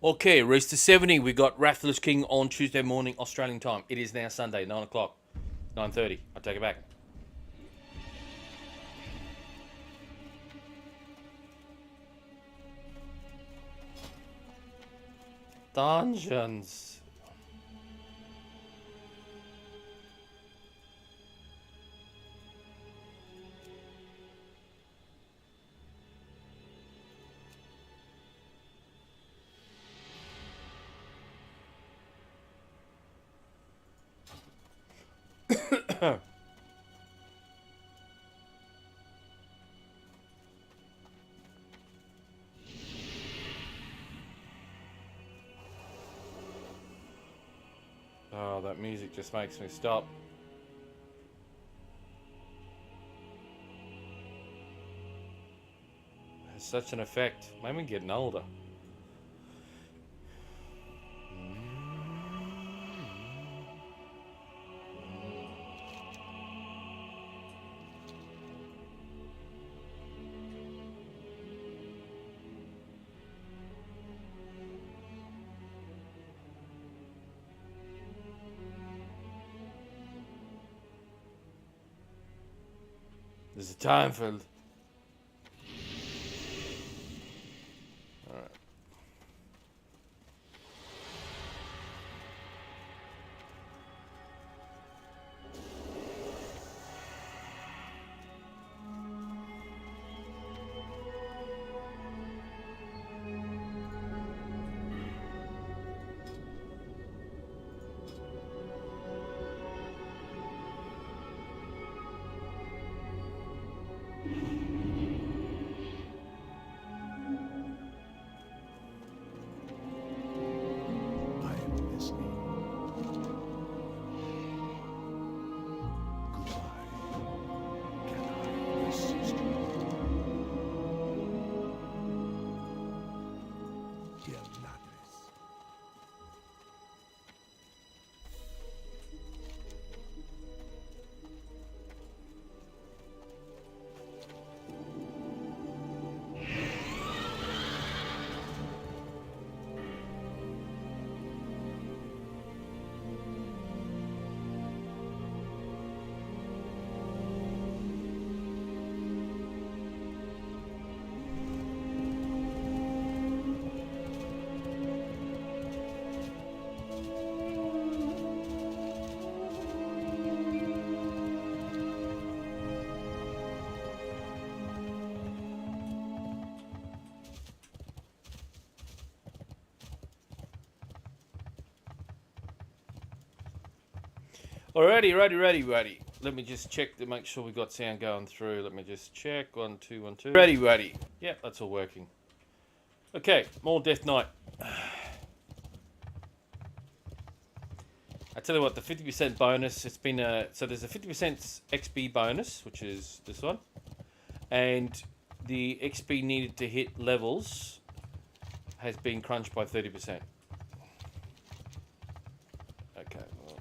Okay, race to 70. We got Rathless King on Tuesday morning, Australian time. It is now Sunday, 9 o'clock. 9:30. I take it back. Dungeons. Oh, that music just makes me stop. It has such an effect. Maybe I'm getting older. There's a time for. Alright. I am listening. Goodbye. Can I assist you? Dear madness. Alrighty, ready. Let me just check to make sure we got sound going through. Let me just check. 1, 2, 1, 2. Ready. Yeah, that's all working. Okay, more Deathknight. I tell you what, the 50% bonus, it's been so there's a 50% XP bonus, which is this one. And the XP needed to hit levels has been crunched by 30%. Okay. Well.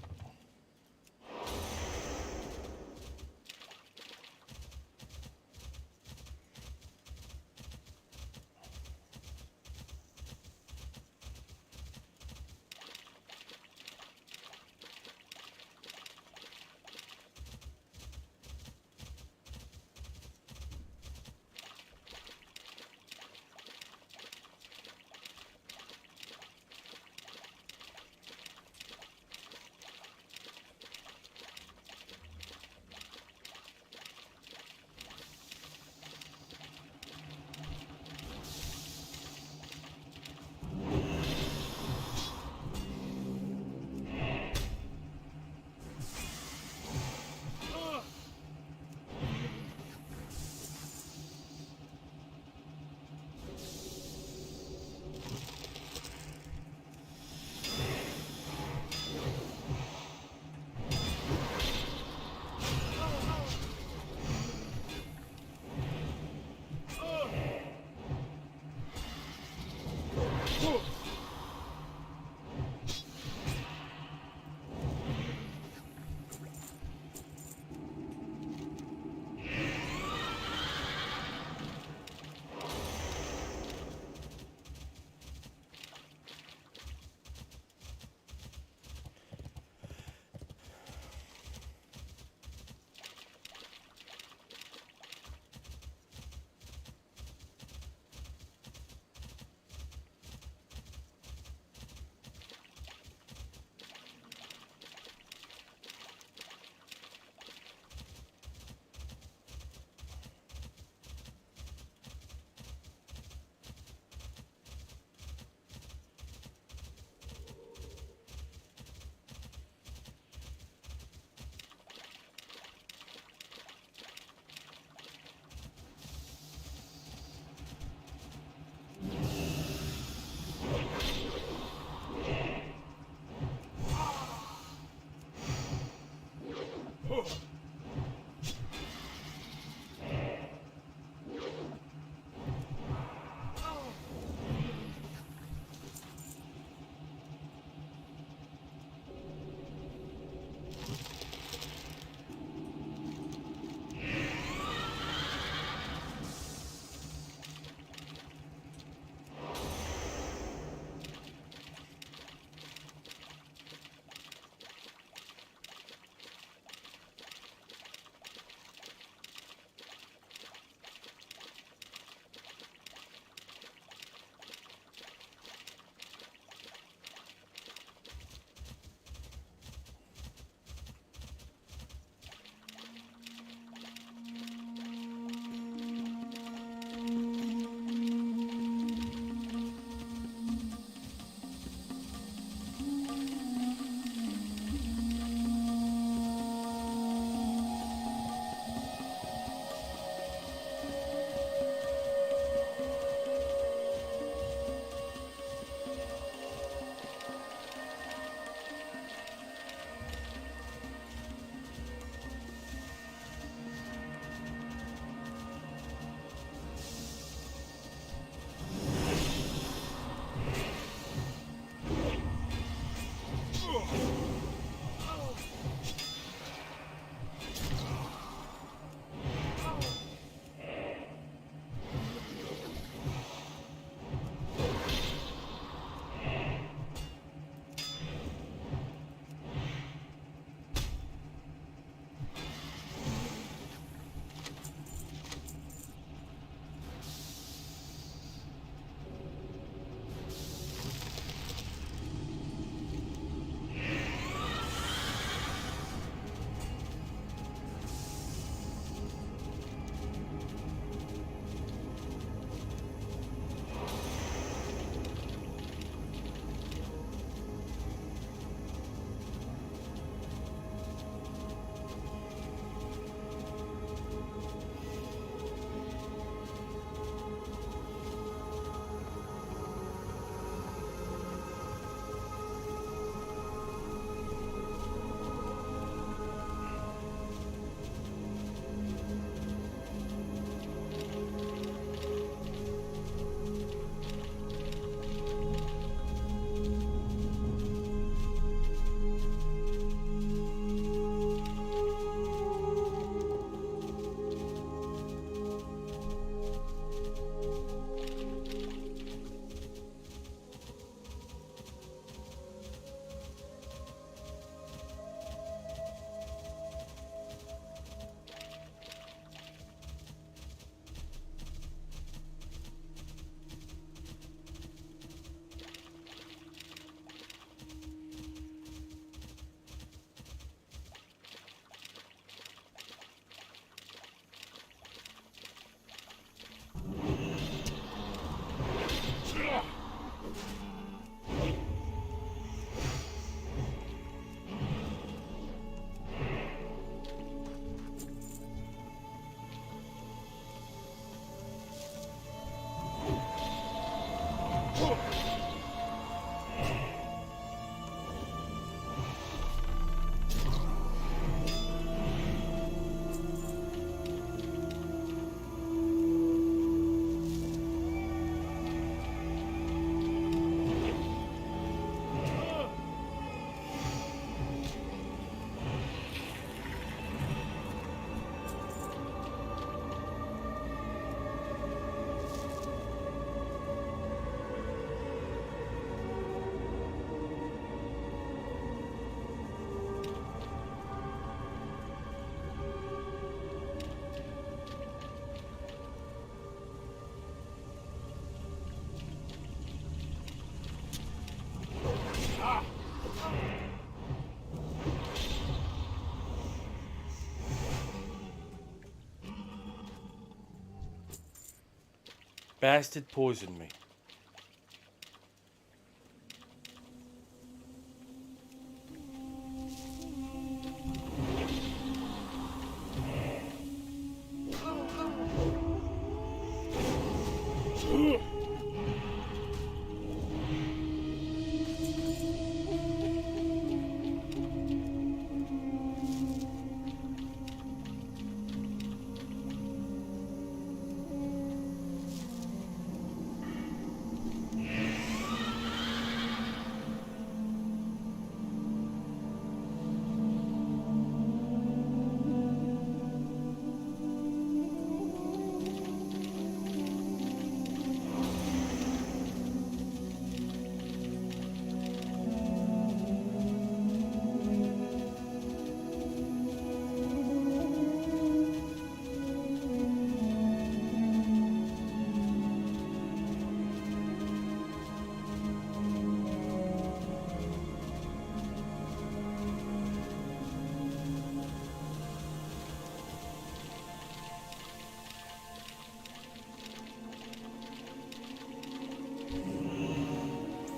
Bastard poisoned me.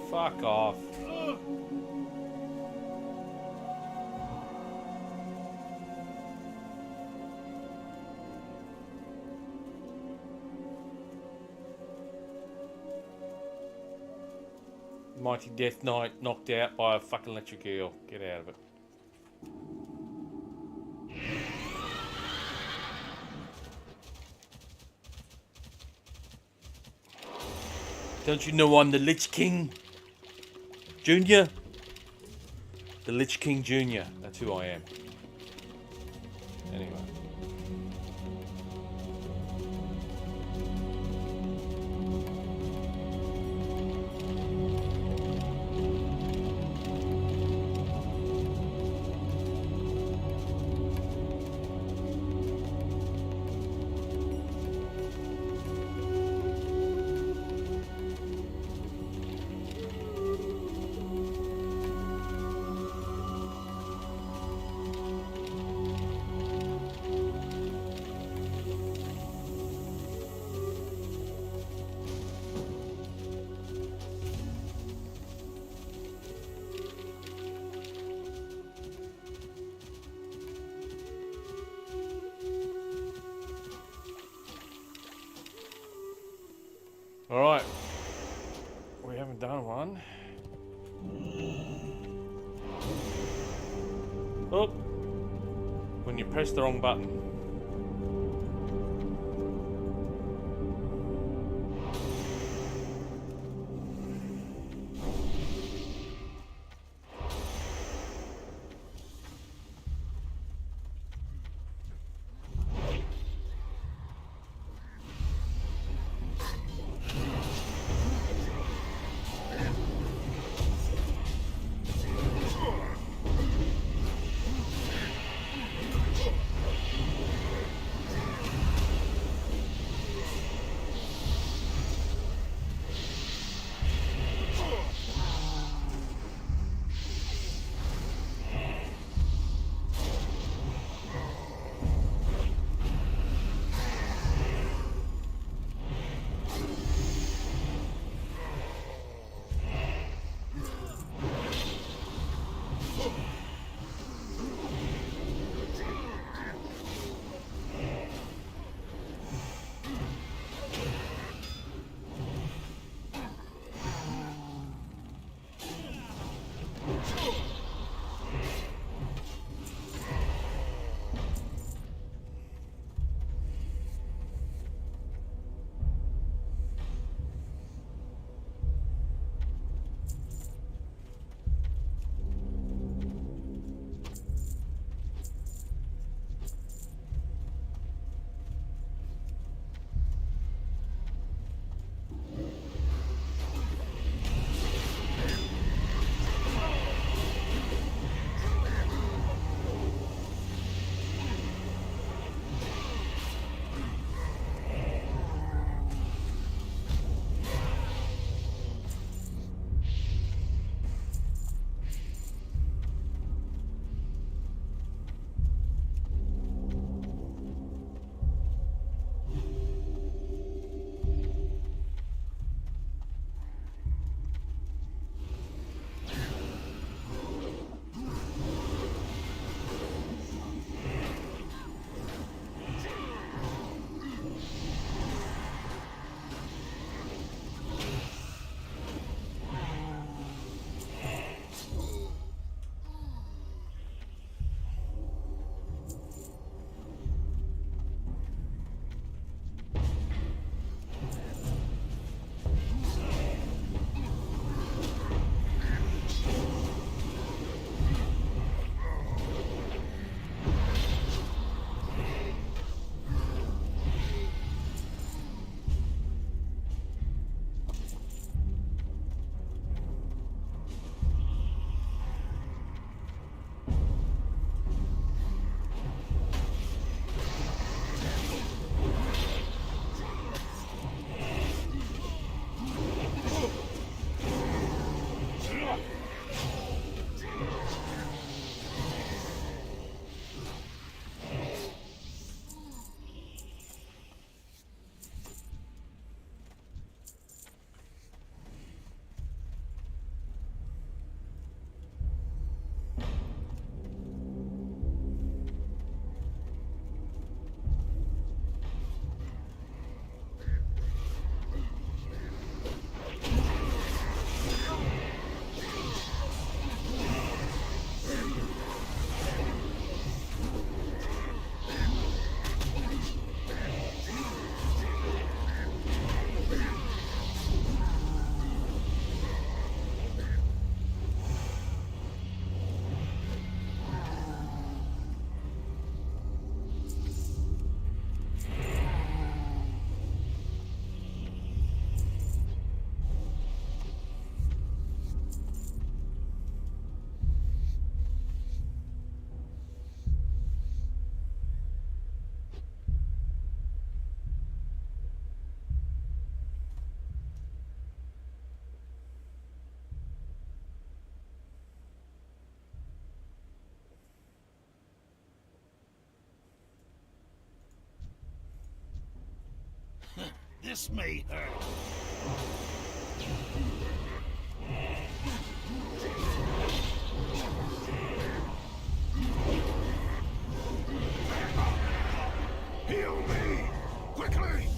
Fuck off. Mighty Deathknight knocked out by a fucking electric eel. Get out of it. Don't you know I'm the Lich King? Junior? The Lich King Junior. That's who I am. Anyway. Alright. We haven't done one. Oh! When you press the wrong button. This may hurt. Heal me! Quickly!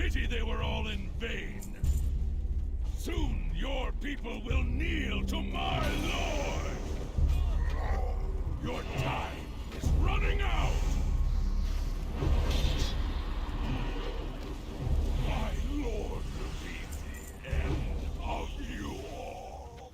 Pity they were all in vain. Soon your people will kneel to my lord. Your time is running out. My lord will be the end of you all.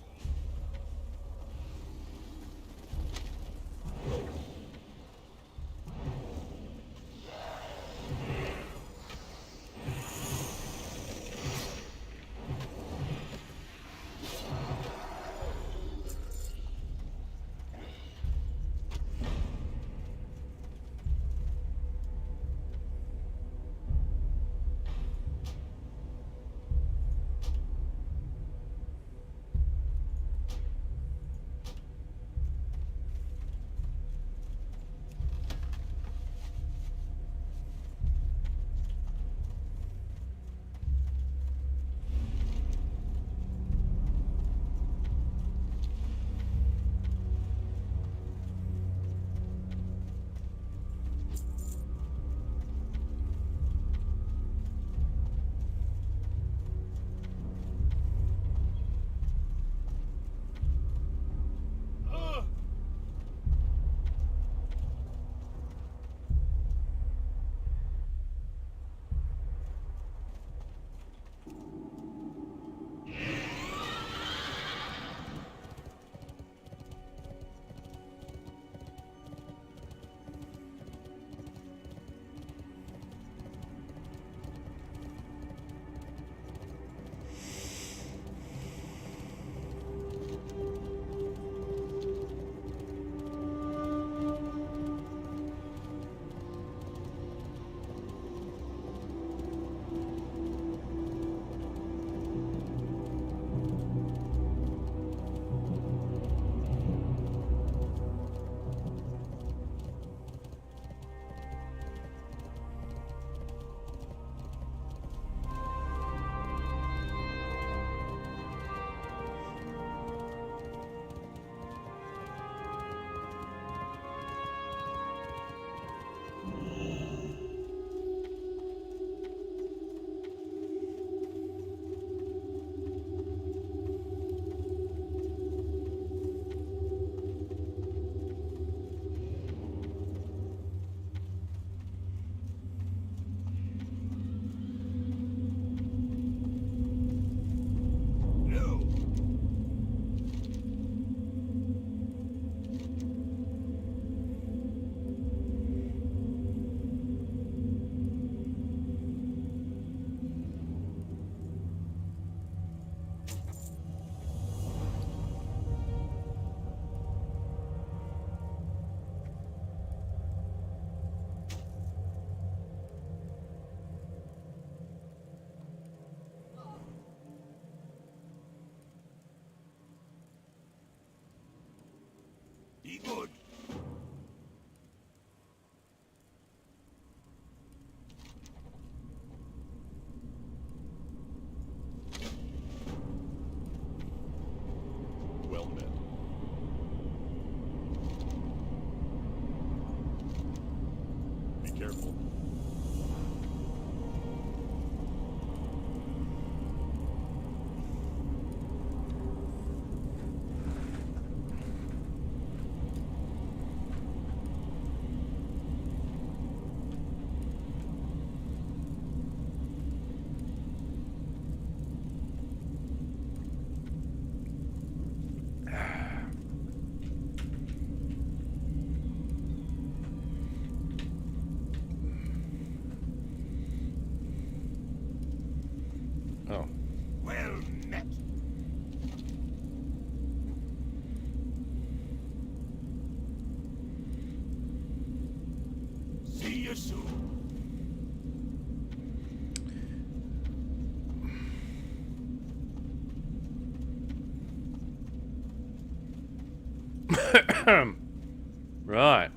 Be good. Well met. Be careful. Oh. Well met. See you soon. Right.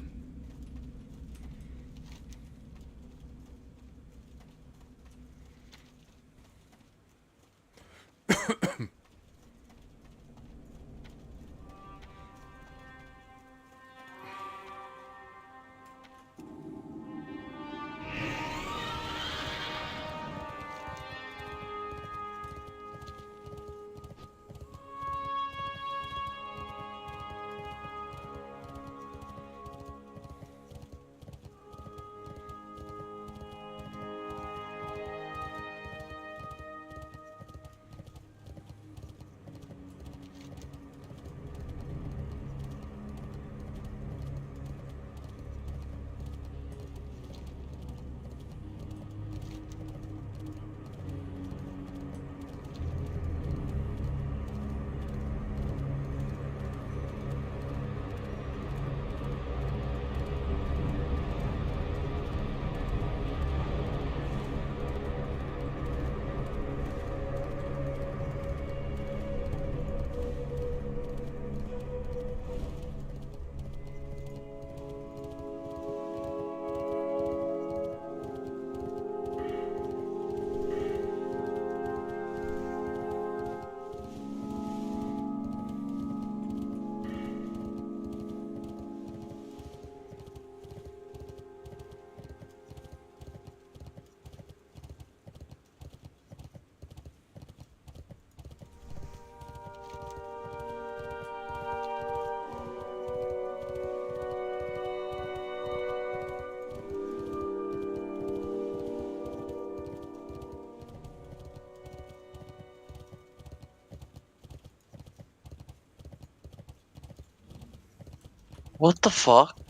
What the fuck?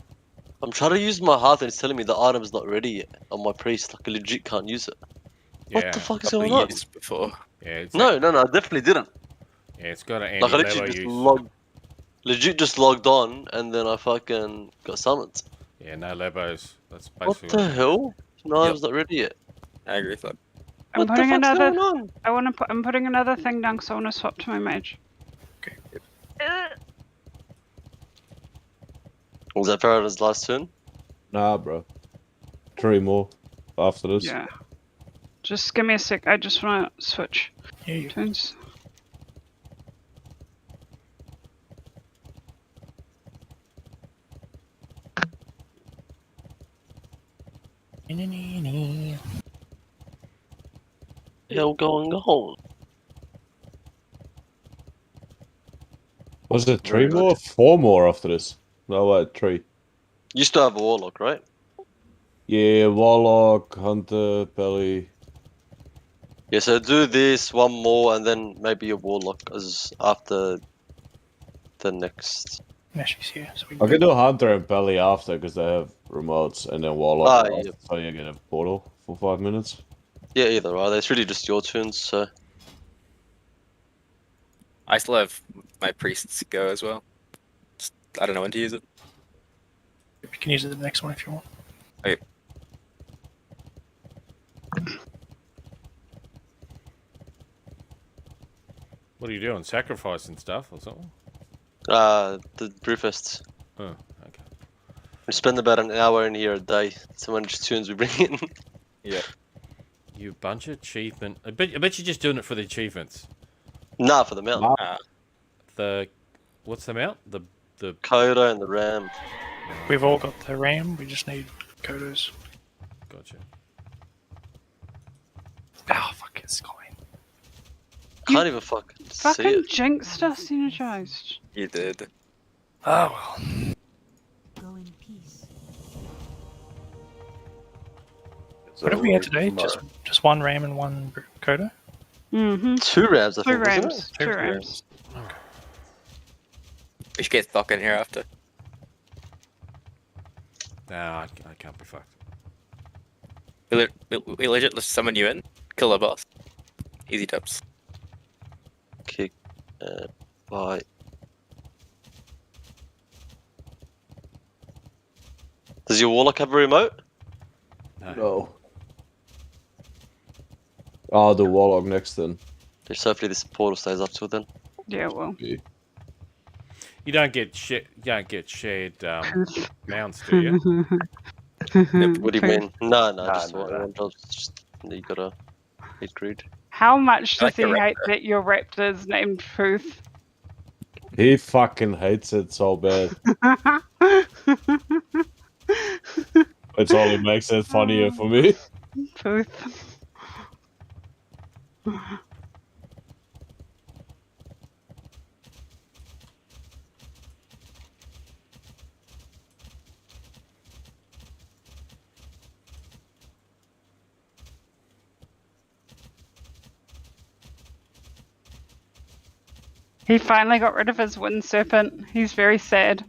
I'm trying to use my heart and it's telling me the item's not ready yet on my priest. Like I legit can't use it. What Yeah. the fuck is Couple going on? years before. Yeah, it's No, I definitely didn't. Yeah, it's got an Like I anti-level literally just use. legit just logged on and then I fucking got summoned. Yeah, no lebos. That's What basically the it is. hell? No, item's not ready yet. I agree with that. I'm What the putting fuck's another. going on? I'm putting another thing down because I want to swap to my mage. Okay. Was that Paradise last turn? Nah, bro. 3 more after this. Yeah. Just give me a sec. I just want to switch turns. Hell going on? Was it 3 Very good. more? 4 more after this. No, wait, 3. You still have a warlock, right? Yeah, Warlock, Hunter, Belly. Yeah, so do this one more and then maybe a warlock as after the next. Meshi's here, so we I can do Hunter and Belly after because they have remotes, and then Warlock Ah, after, yeah. so you get a portal for 5 minutes. Yeah, either way. It's really just your turns, so. I still have my priests go as well. Just, I don't know when to use it. you can use it the next one if you want. What are you doing? Sacrificing stuff or something? The Brewfests. Oh, okay. We spend about an hour in here a day. So many tunes we bring in. You bunch of achievement. I bet you're just doing it for the achievements. Nah, for the mount. The what's the mount? The Coda and the Ram. We've all got the RAM, we just need Kodos. Gotcha. Oh, fuck, it's going. Can't even fucking see Fucking it. jinxed us, energized. You did. Oh, well. Go in peace. What did we get today? Just one RAM and one Kodo? Mm-hmm. 2 Rams, I Two think, wasn't rams. it? Two rams. We should get Thok in here after. Nah, I can't be fucked. We legit just summon you in, kill the boss. Easy dubs. Kick. Bite. Does your Warlock have a remote? No. I'll do Warlock next then. Just hopefully this portal stays up till then. Yeah, well. You don't get shared mounts, do you? What do you mean? No, just no, one job's just you gotta hit grid. How much I does like he your hate raptor. that your raptor's named Truth? He fucking hates it so bad. It's only makes it funnier for me. Truth. He finally got rid of his wind serpent. He's very sad.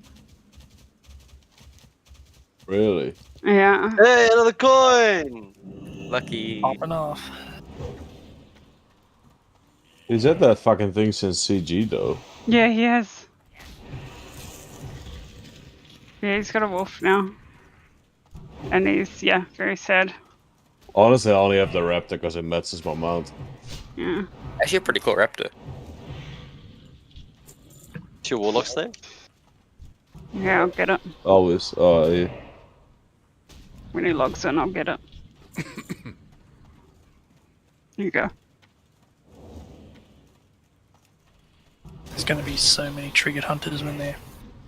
Really? Yeah. Hey, another coin! Lucky. Popping off. He's had that fucking thing since CG though. Yeah, he has. Yeah, he's got a wolf now. And he's, yeah, very sad. Honestly, I only have the Raptor because it matches my mount. Yeah. Actually, a pretty cool raptor. What's your Warlock's name? Yeah, I'll get it. Always. Oh, yeah. When he logs in, I'll get it. Here you go. There's going to be so many triggered hunters when their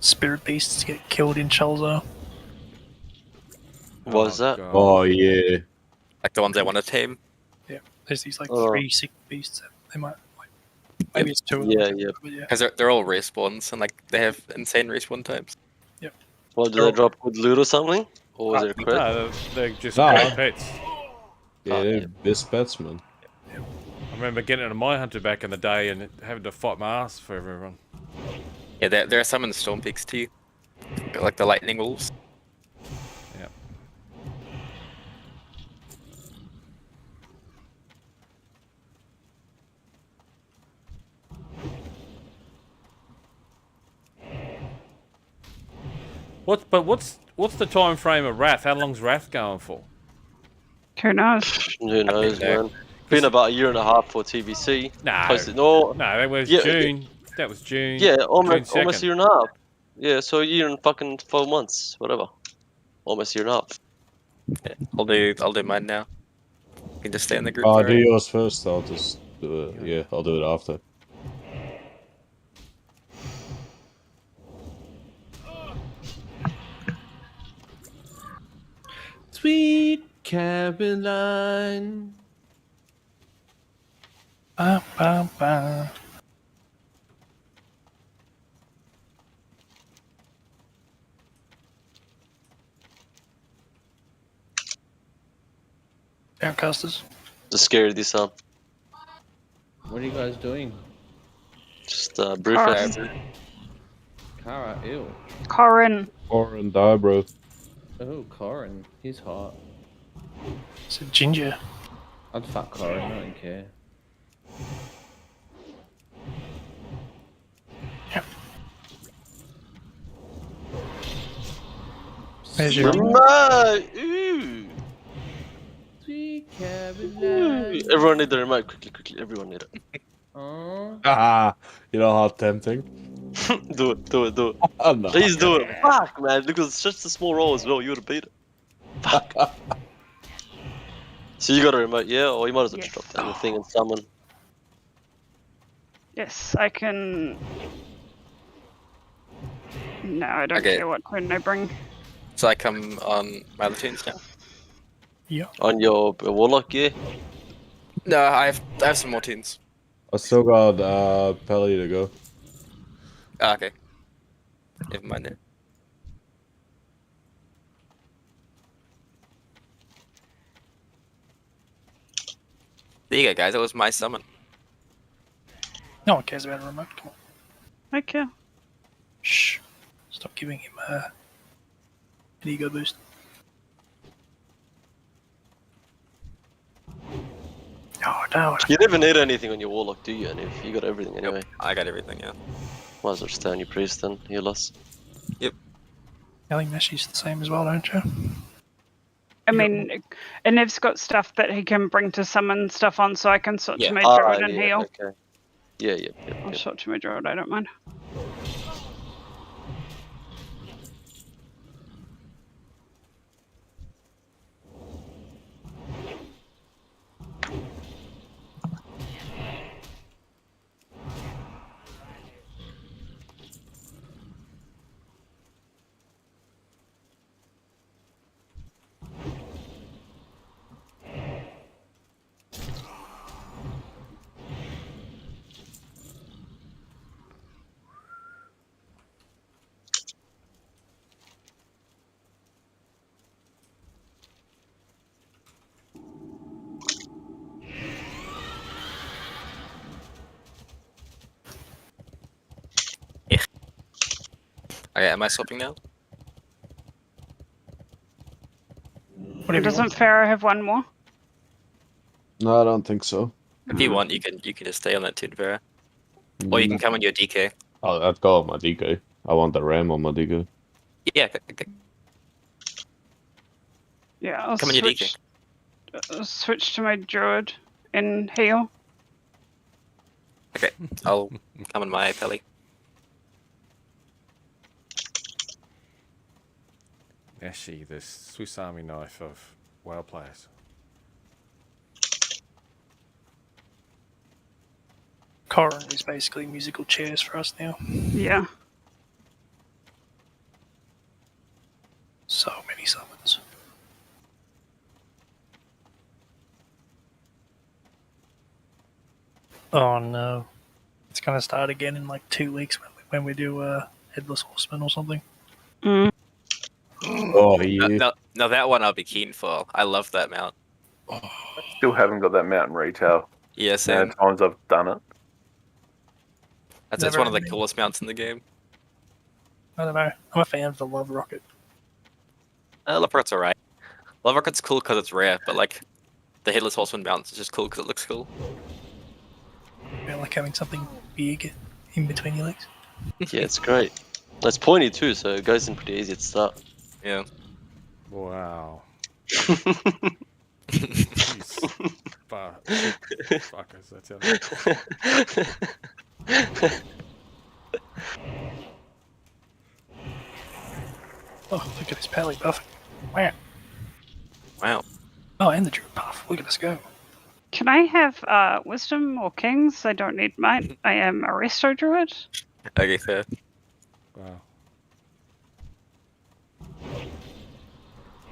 spirit beasts get killed in Chalza. What is that? God. Oh, yeah. Like the ones I want to tame. Yeah, there's these like Oh. 3 sick beasts that they might like. Maybe it's 2 of them. Yeah, yeah. But yeah. Because they're all respawns and like they have insane respawn times. What, do they drop good loot or something? Or was it a crit? No, they're just No. great pets. Yeah, Oh, they're yeah. best batsmen. I remember getting into my hunter back in the day and having to fight my ass for everyone. Yeah, there are some in Storm Peaks too. like the lightning wolves. Yeah. What's the time frame of Wrath? How long's Wrath going for? Who knows? Who knows, there. man? Been about a year and a half for TBC. No, No, that was Yeah, June. That was June. yeah, June almost a 2nd. year and a half. Yeah, so a year and fucking 4 months, whatever. Almost a year and a half. Yeah, I'll do mine now. You can just stay in the group. Oh, for do it. yours first. I'll just do it. Yeah, I'll do it after. Sweet Caroline. Ba, ba, ba. Outcasters. Just scared this time. What are you guys doing? Just Brewfest. Kara, ew. Corin. Or and die, bro. Oh, Corin. He's hot. It's a ginger. I'd fuck Corin, I don't care. There's your Remote! Ooh. Sweet Ooh. Caroline. Everyone need the remote. Quickly. Everyone need it. Aww. Ah, you know how tempting. do it. Oh, no. Please do it. Fuck, man. Because it's just a small roll as well. You would have beat it. Fuck. So you got a remote, yeah? Or you might as well just drop down the thing and summon. Yes, I can. No, I don't Okay. care what queen I bring. So I come on my other tunes now. On your Warlock, yeah? No, I have some more tunes. I still got Pelly to go. Ah, okay. Never mind then. There you go, guys. That was my summon. No one cares about a remote. Come on. Okay. Shh. Stop giving him an ego boost. No. You never need anything on your Warlock, do you? And if you got everything anyway. I got everything, yeah. Might as well just stay on your Priest then, heal us. Ellie Meshi's the same as well, don't you? I mean, Inev's got stuff that he can bring to summon stuff on, so I can switch Yeah. to my druid and heal. Okay. Yeah. I'll switch to my druid, I don't mind. Okay, am I swapping now? Doesn't Pharaoh have one more? No, I don't think so. If you want, you can just stay on that tune, Vera. Or you can come on your DK. I'd go on my DK. I want the Ram on my DK. Yeah, okay. Yeah, I'll Come on your switch, switch to my druid and heal. Okay, I'll come on my Pelly. Actually, the Swiss Army knife of WoW players. Corin is basically musical chairs for us now. Yeah. So many summons. Oh no. It's gonna start again in like 2 weeks when we do Headless Horseman or something. Mm. Oh, yeah. No, that one I'll be keen for. I love that mount. Still haven't got that mount in retail. Yes, Now and times I've done it. that's Never one of the ending. coolest mounts in the game. I don't know. I'm a fan of the Love Rocket. Love Rocket's alright. Love Rocket's cool because it's rare, but like the Headless Horseman bounce is just cool because it looks cool. I like having something big in between your legs. Yeah, it's great. It's pointy too, so it goes in pretty easy at the start. Yeah. Wow. Jeez. Fuckers, I tell you. Oh, look at this pally buff. Wow. Wow. Oh, and the druid buff. Look at us go. Can I have wisdom or kings? I don't need mine. I am a resto druid. Okay, fair. Wow.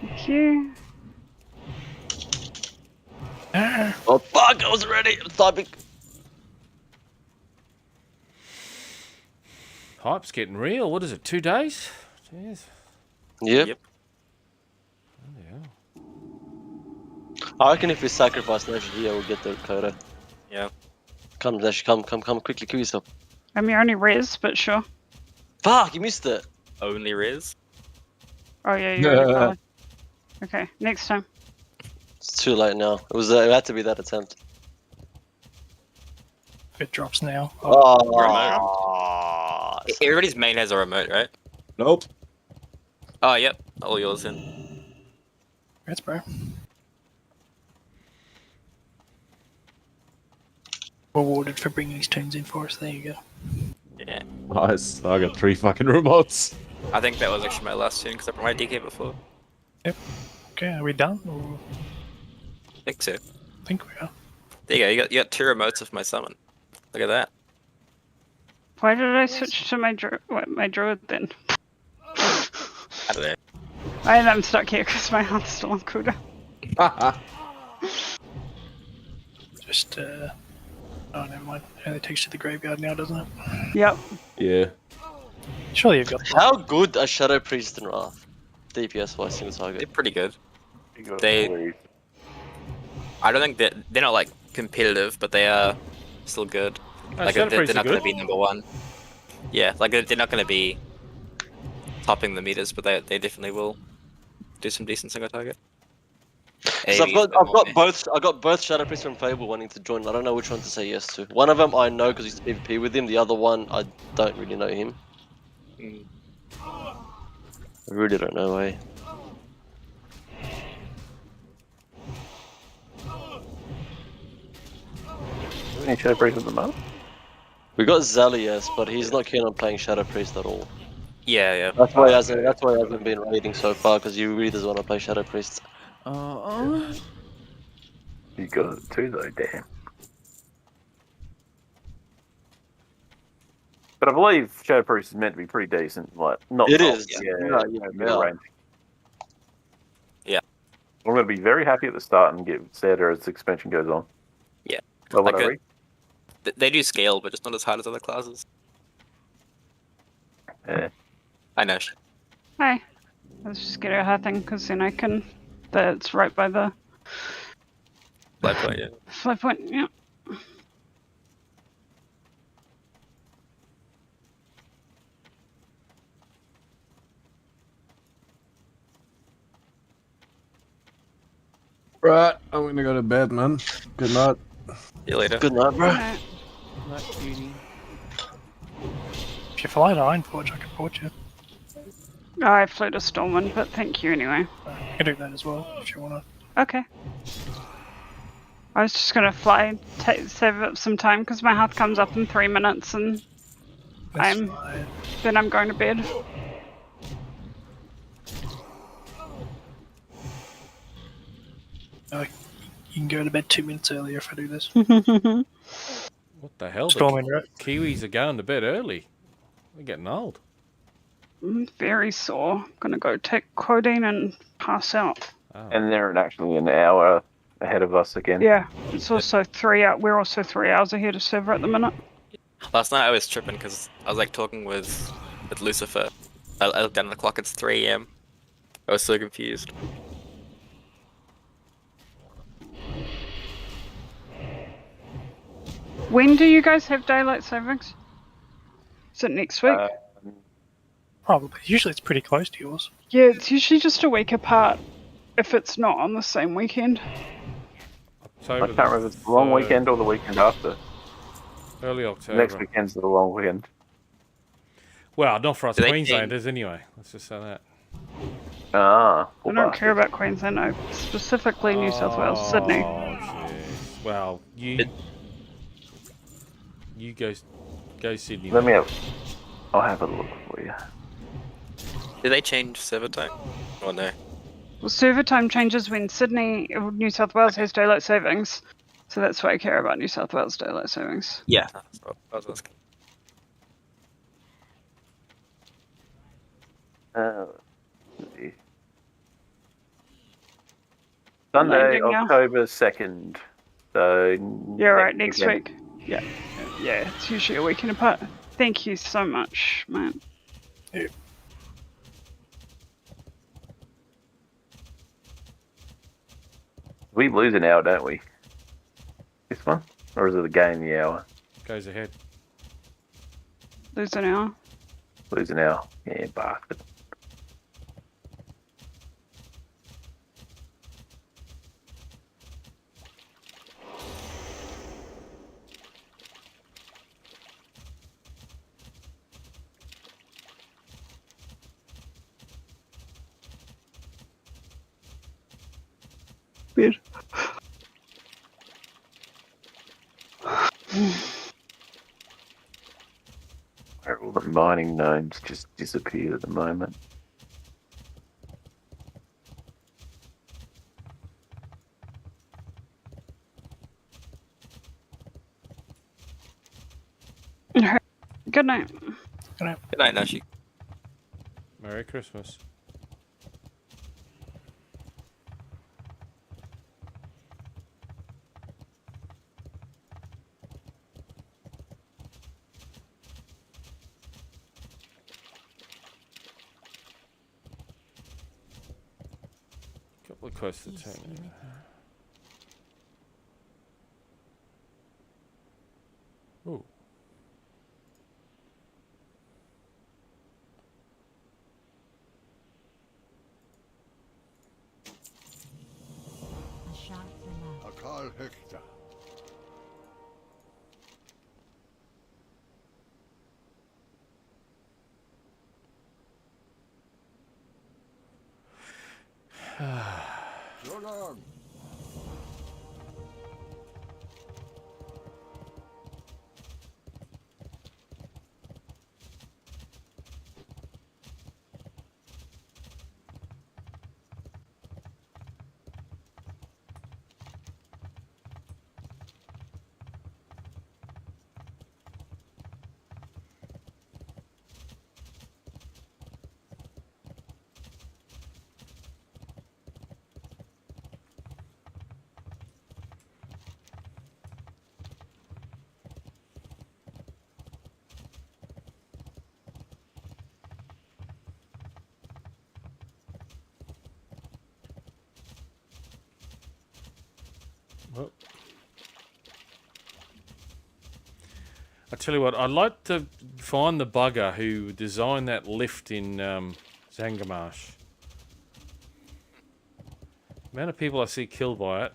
Thank you. Ah, Oh fuck! I was ready. I'm typing. Hype's getting real. What is it? 2 days? Jeez. Yep. Yep. Yeah. I reckon if we sacrifice Nash here, we'll get the Kodo. Yeah. Come, Nash, come, quickly, kill yourself. I'm your only res, but sure. Fuck, you missed it. Only Riz. Oh yeah, you're already valid. Okay, next time. It's too late now. It had to be that attempt. if it drops now. Oh, Everybody's main has a remote, right? Nope. Oh, yep. All yours then. Congrats, bro. Rewarded for bringing these tunes in for us. There you go. Yeah. Nice. I got 3 fucking remotes. I think that was actually my last tune because I brought my DK before. Okay, are we done? Or... I think so. I think we are. There you go. You got 2 remotes of my summon. Look at that. Why did I switch to my druid then? I don't know. I'm stuck here because my heart's still on cooldown. Just, oh, never mind. It takes you to the graveyard now, doesn't it? Yep. Yeah. Surely you've got how good are Shadow Priest and Wrath? DPS wise, single They're target. pretty good. You got They- three. I don't think they're not like competitive, but they are still good. Like Shadow they're Priests not are going to good. be number 1. Yeah, like they're not going to be topping the meters, but they definitely will do some decent single target. So I've got both Shadow Priest and Fable wanting to join. I don't know which one to say yes to. One of them I know because I used to PvP with him. The other one I don't really know him. Mm. I really don't know, eh? Any Shadow Priest at the moment? We got Zalias, but he's not keen on playing Shadow Priest at all. Yeah. That's why he hasn't been raiding so far because he really doesn't want to play Shadow Priest. You got it too though, damn. But I believe Shadow Priest is meant to be pretty decent. Like, not It top, is. Yeah, Yeah, middle yeah. range. Yeah. I'm going to be very happy at the start and get sadder as the expansion goes on. Yeah. Well, Like what I a- read? They do scale, but just not as hard as other classes. Yeah. I know. Hi. Let's just get her thing because then I can. That's right by the Light point, yeah. fly point. Yeah. Right, I'm gonna go to bed, man. Good night. See you later. Good night, bro. Alright. If you fly to Ironforge, I can port you. I flew to Stormwind, but thank you anyway. I can do that as well if you want to. Okay. I was just gonna fly, save up some time because my health comes up in 3 minutes, and then I'm going to bed. You can go to bed 2 minutes earlier if I do this. What the hell? The Stormwind, right? Kiwis are going to bed early. They're getting old. I'm very sore. I'm gonna go take codeine and pass out. Oh. And they're actually an hour ahead of us again. Yeah, it's also 3 hours. We're also 3 hours ahead of server at the minute. Last night I was tripping because I was like talking with Lucifer. I looked down at the clock, it's 3 AM. I was so confused. When do you guys have daylight savings? Is it next week? Probably. Usually it's pretty close to yours. Yeah, it's usually just a week apart if it's not on the same weekend. I October can't remember if the it's the long 3rd. weekend or the weekend after. Early The October. next weekend's the long weekend. Well, not for us Do they Queenslanders anyway. Let's just say that. Ah, I poor don't bastard. care about Queensland, no. Specifically New South Wales, Sydney. Oh, jeez. Well, you go Sydney. Let me have. I'll have a look for you. Did they change server time? Or no? Well, server time changes when Sydney or New South Wales has daylight savings. So that's why I care about New South Wales daylight savings. Yeah. That's what I was asking. Let's see. Sunday, Landing now. October 2nd. So. Yeah, right, next weekend. week. Yeah. Yeah, it's usually a weekend apart. Thank you so much, man. We lose an hour, don't we? This one? Or is it the game the hour? Goes ahead. Lose an hour. Lose an hour. Yeah, bastard. Weird. Where all the mining nodes just disappeared at the moment. Good night. Good night, Nashi. Merry Christmas. Couple of close to turn. Ooh. A sharp remark. Akal Hekta. So long. Well, I tell you what, I'd like to find the bugger who designed that lift in Zangamarsh. The amount of people I see killed by it.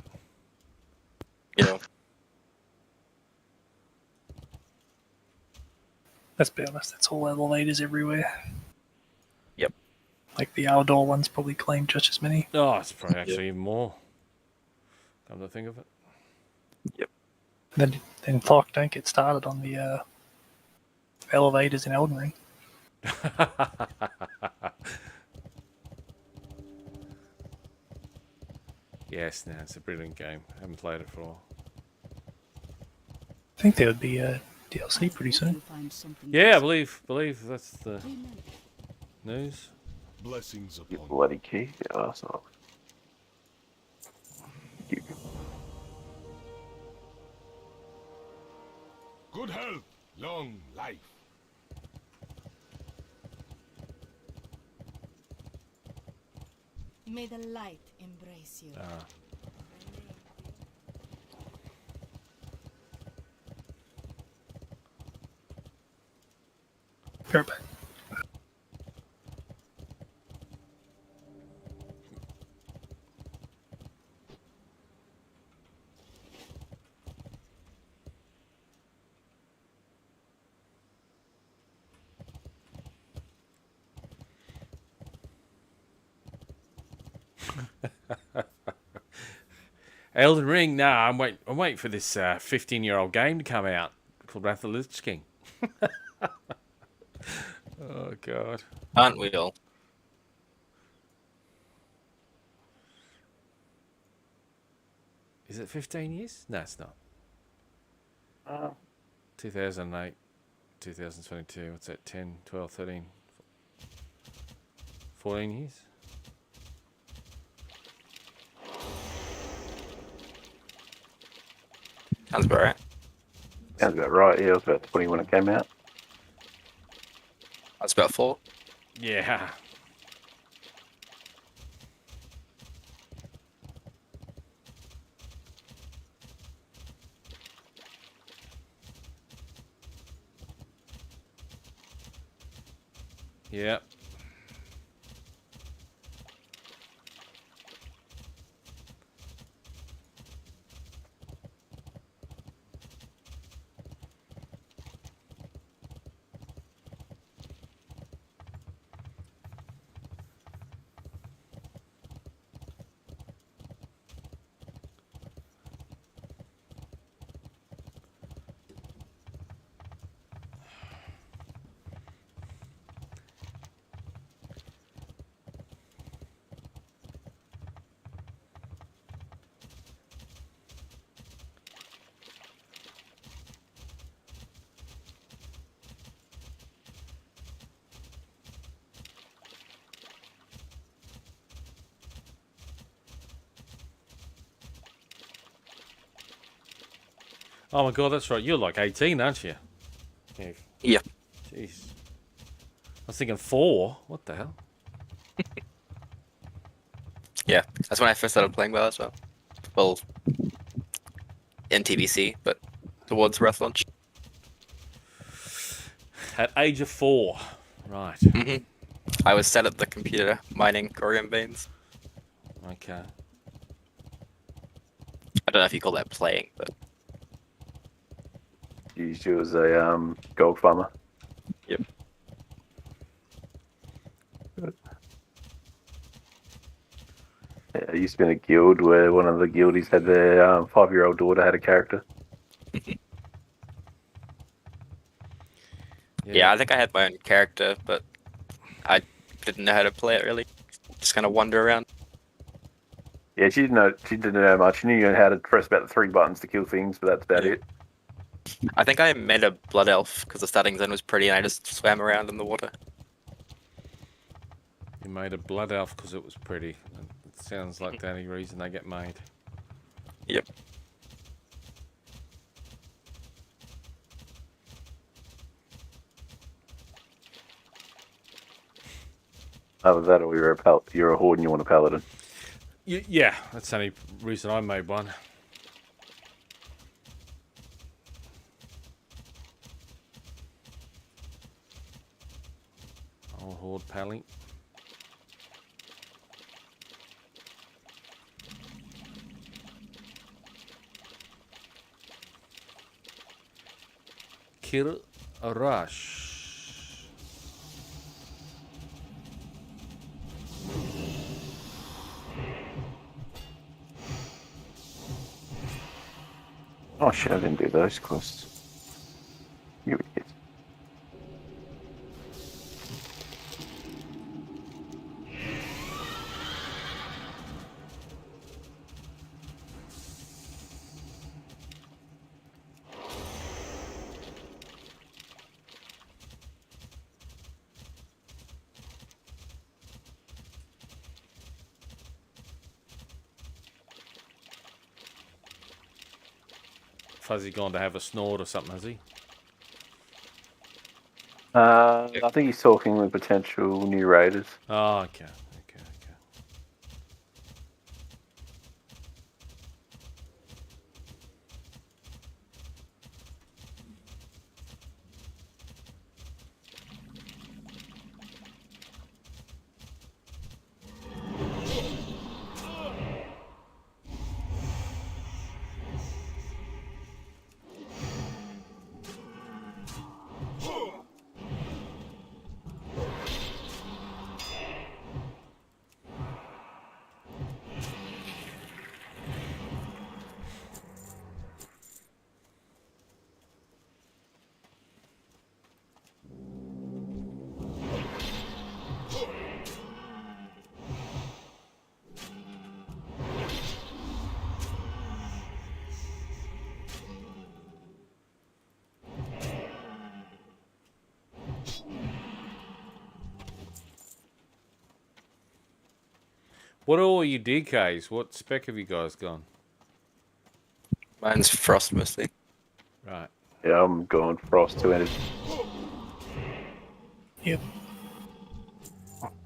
Yeah. Let's be honest, that's all elevators everywhere. Yep. Like the outdoor ones probably claim just as many. Oh, it's probably actually even more. Come to think of it. Then fuck, don't get started on the elevators in Elden Ring. Yes, no, it's a brilliant game. I haven't played it for a while. I think there would be a DLC pretty soon. Yeah, I believe that's the news. Blessings You upon bloody key, you arsehole. You. good health, long life. May the light embrace you. Ah. Fair back. Elden Ring, nah, I'm waiting for this 15-year-old game to come out called Wrath of the Lich King. Oh god. Aren't we all? Is it 15 years? No, it's not. 2008, 2022, what's that, 10, 12, 13, 14 years? Sounds about right. Sounds about right. Yeah, it was about 20 when it came out. That's about 4. Yeah. Yep. Oh my god, that's right. You're like 18, aren't you? Yeah. Jeez. I was thinking 4. What the hell? Yeah, that's when I first started playing WoW as well. Well, in TBC, but towards Wrath launch. At age of 4. Right. Mm-hmm. I was set at the computer mining Corium veins. Okay. I don't know if you call that playing, but Used you as a gold farmer. yep. Yeah, I used to be in a guild where one of the guildies had their 5-year-old daughter had a character. Yeah, I think I had my own character, but I didn't know how to play it really. Just kind of wander around. Yeah, she didn't know much. She knew how to press about the 3 buttons to kill things, but that's about it. I think I made a blood elf because the starting zone was pretty and I just swam around in the water. You made a blood elf because it was pretty. It sounds like the only reason they get made. Yep. Either that or you're a horde and you want a paladin. Yeah, that's the only reason I made one. Oh, horde paladin. Kill a rush. Oh shit, I didn't do those quests. You idiot. Fuzzy gone to have a snort or something, has he? I think he's talking with potential new raiders. Oh, okay. What are all your DKs? What spec have you guys gone? Mine's Frost mostly. Right. Yeah, I'm going Frost 2-handed. Yep.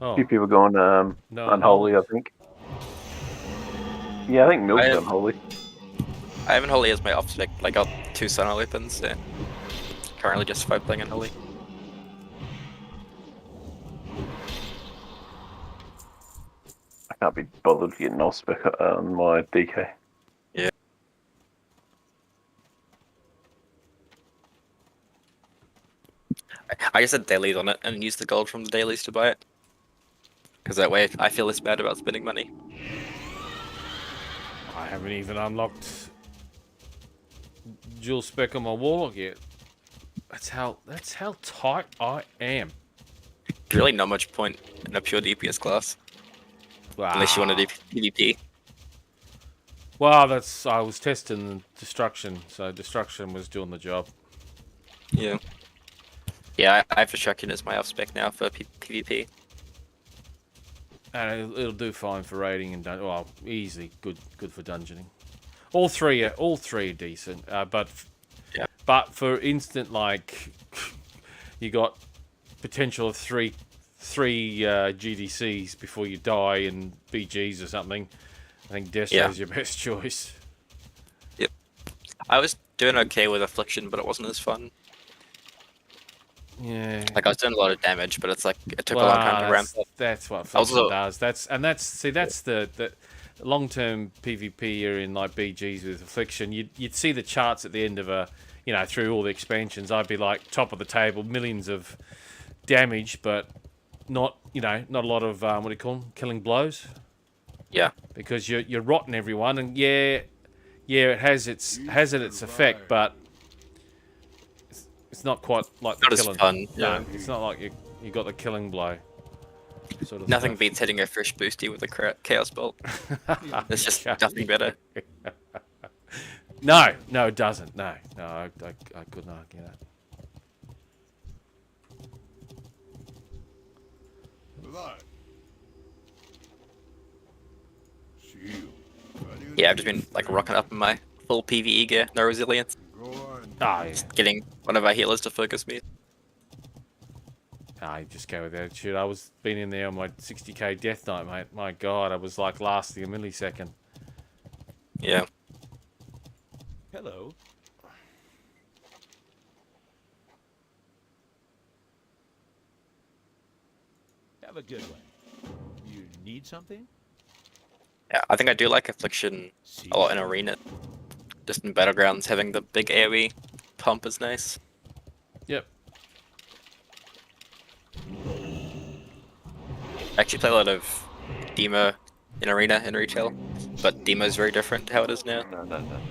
Oh, A few people going no, Unholy, I think. Yeah, I think Milk's I- Unholy. I have Unholy as my off spec. I got 2 Sun weapons, so currently just playing Unholy. I can't be bothered getting off spec on my DK. Yeah. I just had dailies on it and used the gold from the dailies to buy it. Because that way I feel less bad about spending money. I haven't even unlocked dual spec on my Warlock yet. That's how tight I am. There's really not much point in a pure DPS class. Wow. Unless you want to do PvP. Well, I was testing Destruction, so Destruction was doing the job. Yeah. Yeah, I have Destruction as my off spec now for PvP. And it'll do fine for raiding and well, easily good for dungeoning. All three are decent, but for instant, like you got potential of three GDCs before you die and BGs or something. I think Destro's your best choice. Yep. I was doing okay with Affliction, but it wasn't as fun. Yeah. Like I was doing a lot of damage, but it's like it took a long time to ramp up. That's what Affliction does. That's the long-term PvP you're in, like BGs with Affliction. You'd see the charts at the end of through all the expansions. I'd be like top of the table, millions of damage, but not a lot of what do you call them? Killing blows. Yeah. Because you're rotting everyone, and it has its effect, but it's not quite like the not killing. as fun. No, Yeah. it's not like you got the killing blow. Sort of Nothing stuff. beats hitting a fresh boosty with a Chaos Bolt. It's just nothing better. No, it doesn't. No, I couldn't argue that. Yeah, I've just been like rocking up in my full PvE gear, no resilience. Just getting one of our healers to focus me. You just go with attitude. I was been in there on my 60k Deathknight, mate. My God, I was like lasting a millisecond. Yeah. Hello. Have a good one. You need something? Yeah, I think I do like Affliction a lot in Arena. Just in Battlegrounds, having the big AoE pump is nice. Yep. I actually play a lot of Demo in Arena in retail, but Demo is very different to how it is now. No.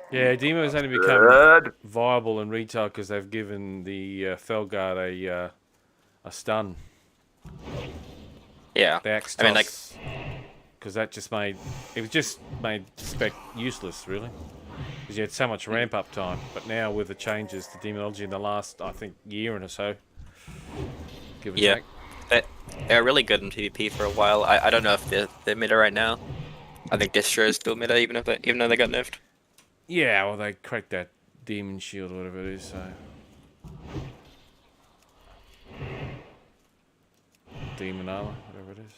Yeah, Demo's only become viable in retail because they've given the Felguard a stun. Yeah. The axe I mean, toss, because that just made spec useless, really. Because you had so much ramp up time, but now with the changes to demonology in the last, I think, year or so, give or take. They're really good in PvP for a while. I don't know if they're meta right now. I think Destro is still meta, even though they got nerfed. Yeah, well, they cracked that demon shield or whatever it is, so. Demon armor, whatever it is.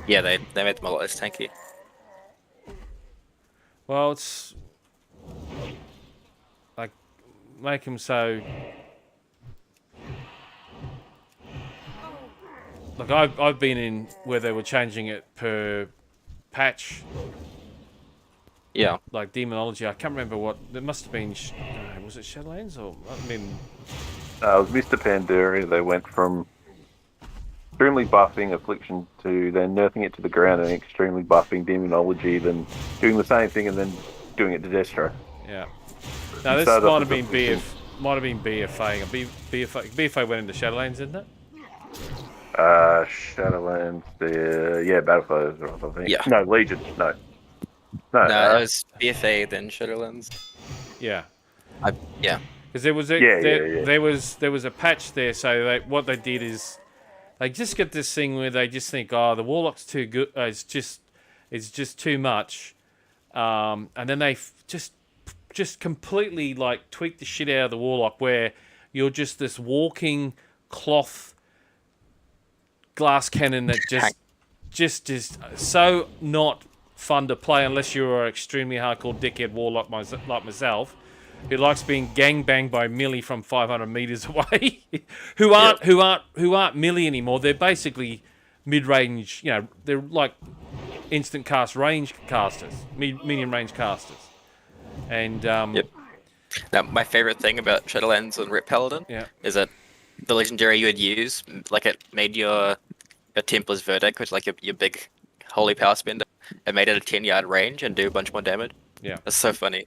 Yeah, they made them a lot less tanky. Well, it's like make them so. Like I've been in where they were changing it per patch. Yeah. Like demonology, I can't remember what. It must have been. Was it Shadowlands or I mean? It was Mr. Pandaria. They went from extremely buffing Affliction to then nerfing it to the ground and extremely buffing Demonology, then doing the same thing and then doing it to Destro. Yeah. Now this might have been BFA. BFA went into Shadowlands, didn't it? Shadowlands, Battlefield, I think. Yeah. No, Legion, no. No, it was BFA, then Shadowlands. Yeah. Yeah. Because there was there was a patch there, so what they did is They just get this thing where they just think, oh, the Warlock's too good. It's just too much, and then they just completely like tweak the shit out of the Warlock, where you're just this walking cloth glass cannon that just is so not fun to play unless you're an extremely hardcore dickhead Warlock like myself, who likes being gangbanged by melee from 500 meters away, who aren't melee anymore. They're basically mid-range. You know, they're like instant cast range casters, medium range casters, and Now, my favorite thing about Shadowlands and Rep Paladin is that the legendary you would use, like it made your Templar's Verdict, which is like your big holy power spender, it made it a 10-yard range and do a bunch more damage. Yeah, that's so funny.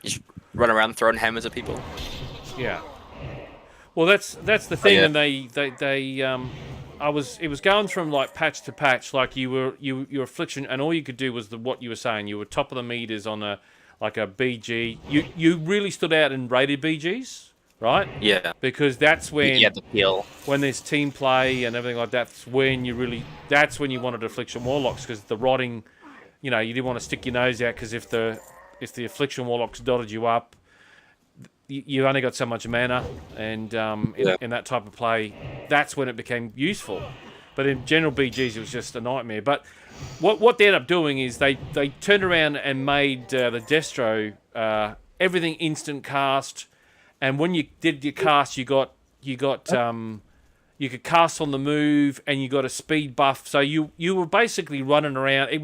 You just run around throwing hammers at people. Yeah. Well, that's the thing, and it was going from like patch to patch, like your affliction, and all you could do was what you were saying. You were top of the meters on a BG. You really stood out in rated BGs, right? Yeah. Because that's when you had the peel. When there's team play and everything like that, that's when you wanted affliction warlocks, because the rotting, you know, you didn't want to stick your nose out, because if the affliction warlocks dotted you up, you only got so much mana, and in that type of play, that's when it became useful. But in general BGs, it was just a nightmare. But what they ended up doing is they turned around and made the Destro everything instant cast, and when you did your cast, you could cast on the move, and you got a speed buff. So you were basically running around. It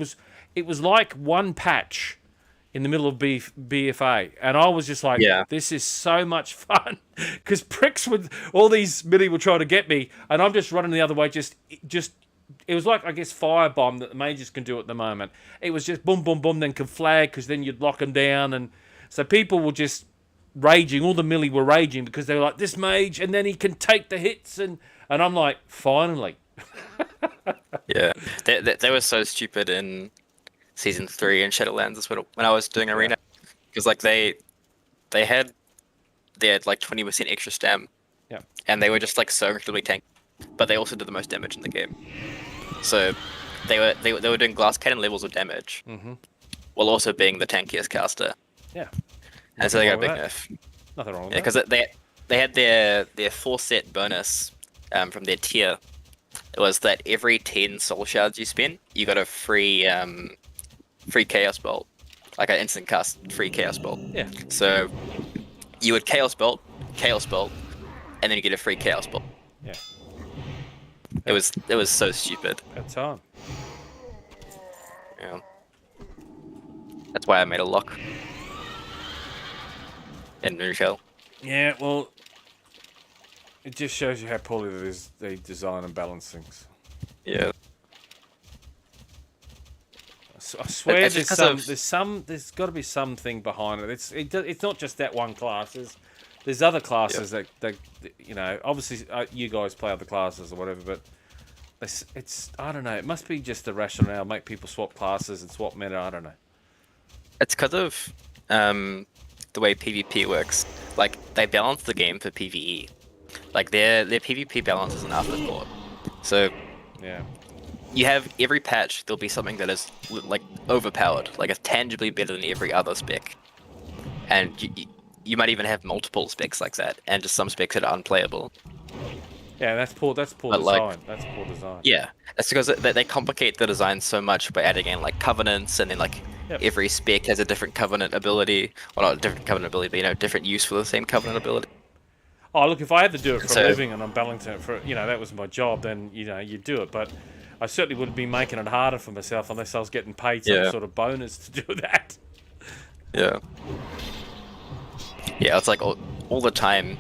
was like one patch in the middle of BFA, and I was just like, this is so much fun, because pricks with all these melee were trying to get me, and I'm just running the other way. Just it was like, I guess, firebomb that the mages can do at the moment. It was just boom, boom, boom, then can flag, because then you'd lock them down, and so people were just raging. All the melee were raging because they were like, this mage, and then he can take the hits, and I'm like, finally. Yeah, they were so stupid in Season 3 in Shadowlands. That's when I was doing Arena, because like they had like 20% extra stam, and they were just like so incredibly tanky, but they also did the most damage in the game. So they were doing glass cannon levels of damage, while also being the tankiest caster. Yeah, and so they got a big nerf. Nothing wrong with that. Because they had their 4-set bonus from their tier. It was that every 10 soul shards you spent, you got a free Chaos Bolt, like an instant cast free Chaos Bolt. Yeah. So you would Chaos Bolt, and then you get a free Chaos Bolt. Yeah. It was so stupid. At time. Yeah. That's why I made a lock in Moonshell. Yeah, well, it just shows you how poorly they design and balance things. Yeah. I swear there's got to be something behind it. It's not just that one class. There's other classes that you know. Obviously, you guys play other classes or whatever, but it's I don't know. It must be just the rationale, make people swap classes and swap meta. I don't know. It's because of the way PvP works. Like, they balance the game for PvE. Like, their PvP balance is an afterthought. So yeah. You have every patch, there'll be something that is like overpowered, like it's tangibly better than every other spec, and you might even have multiple specs like that, and just some specs that are unplayable. Yeah, that's poor design. Like, that's poor design. Yeah, that's because they complicate the design so much by adding in like covenants, and then like every spec has a different covenant ability. Well, not a different covenant ability, but different use for the same covenant ability. Oh, look, if I had to do it for a living and I'm balancing it for, that was my job, then you'd do it, but I certainly wouldn't be making it harder for myself unless I was getting paid some sort of bonus to do that. Yeah. Yeah, it's like all the time,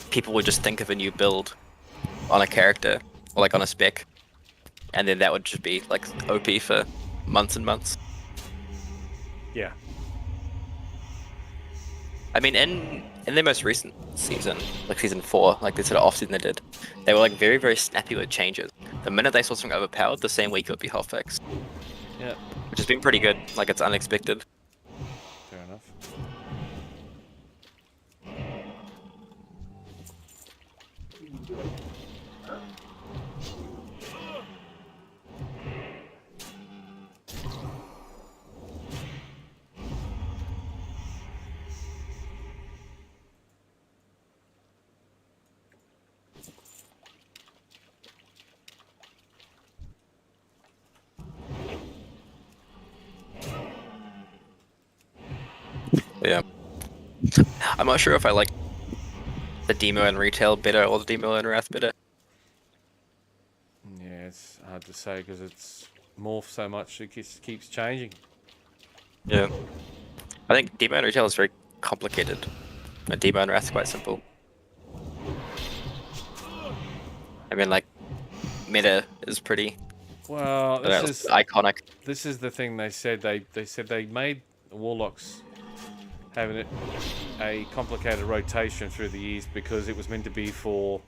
people would just think of a new build on a character, or like on a spec, and then that would just be like OP for months and months. Yeah. I mean, in their most recent season, like Season 4, like this sort of off-season they did, they were like very, very snappy with changes. The minute they saw something overpowered, the same week it would be health fixed. Yeah. Which has been pretty good, like it's unexpected. Fair enough. Yeah. I'm not sure if I like the demo and retail better or the demo and wrath better. Yeah, it's hard to say because it's morphed so much. It keeps changing. Yeah. I think demo and retail is very complicated. And demo and wrath is quite simple. I mean, like, meta is pretty Well, this is iconic. This is the thing they said. They said they made warlocks having a complicated rotation through the years because it was meant to be for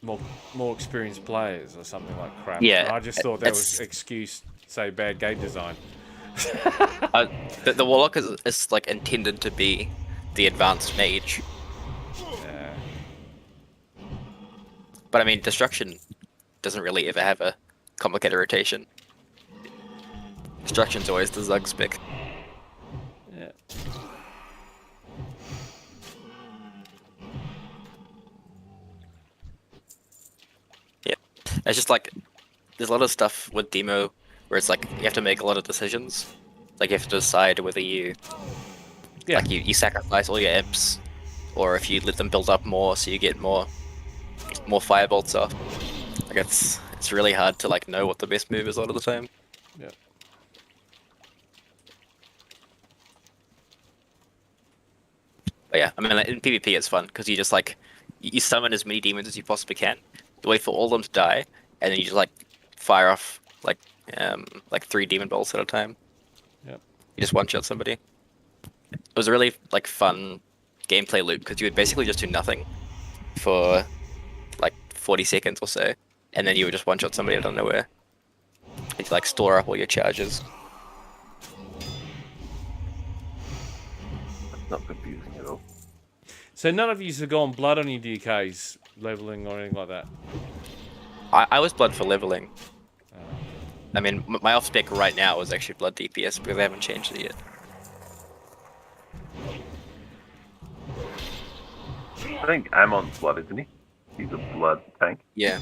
more experienced players or something like crap. Yeah, And I just thought that was excuse, say, bad game design. The warlock is like intended to be the advanced mage. Yeah. But I mean, destruction doesn't really ever have a complicated rotation. Destruction's always the Zug's pick. Yeah. Yeah. It's just like there's a lot of stuff with demo where it's like you have to make a lot of decisions. Like you have to decide whether you like you sacrifice all your imps, or if you let them build up more so you get more firebolts off. Like it's really hard to like know what the best move is a lot of the time. Yeah. But yeah, I mean, like, in PvP it's fun because you just like you summon as many demons as you possibly can. You wait for all of them to die, and then you just like fire off like 3 demon bolts at a time. Yep. You just one shot somebody. It was a really like fun gameplay loop because you would basically just do nothing for like 40 seconds or so, and then you would just one shot somebody out of nowhere. You like store up all your charges. That's not confusing at all. So none of you have gone blood on your DKs, leveling or anything like that? I was blood for leveling. I mean, my off spec right now is actually blood DPS because they haven't changed it yet. I think Ammon's blood, isn't he? He's a blood tank. Yeah.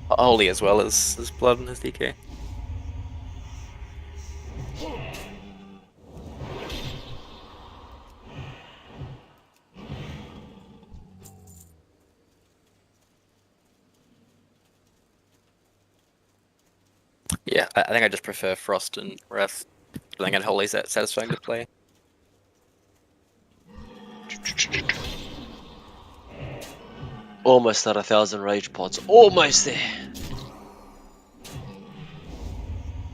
Holy as well as blood in his DK. Yeah, I think I just prefer Frost and Wrath. I think Holy's that satisfying to play. Almost at 1,000 rage pods. Almost there.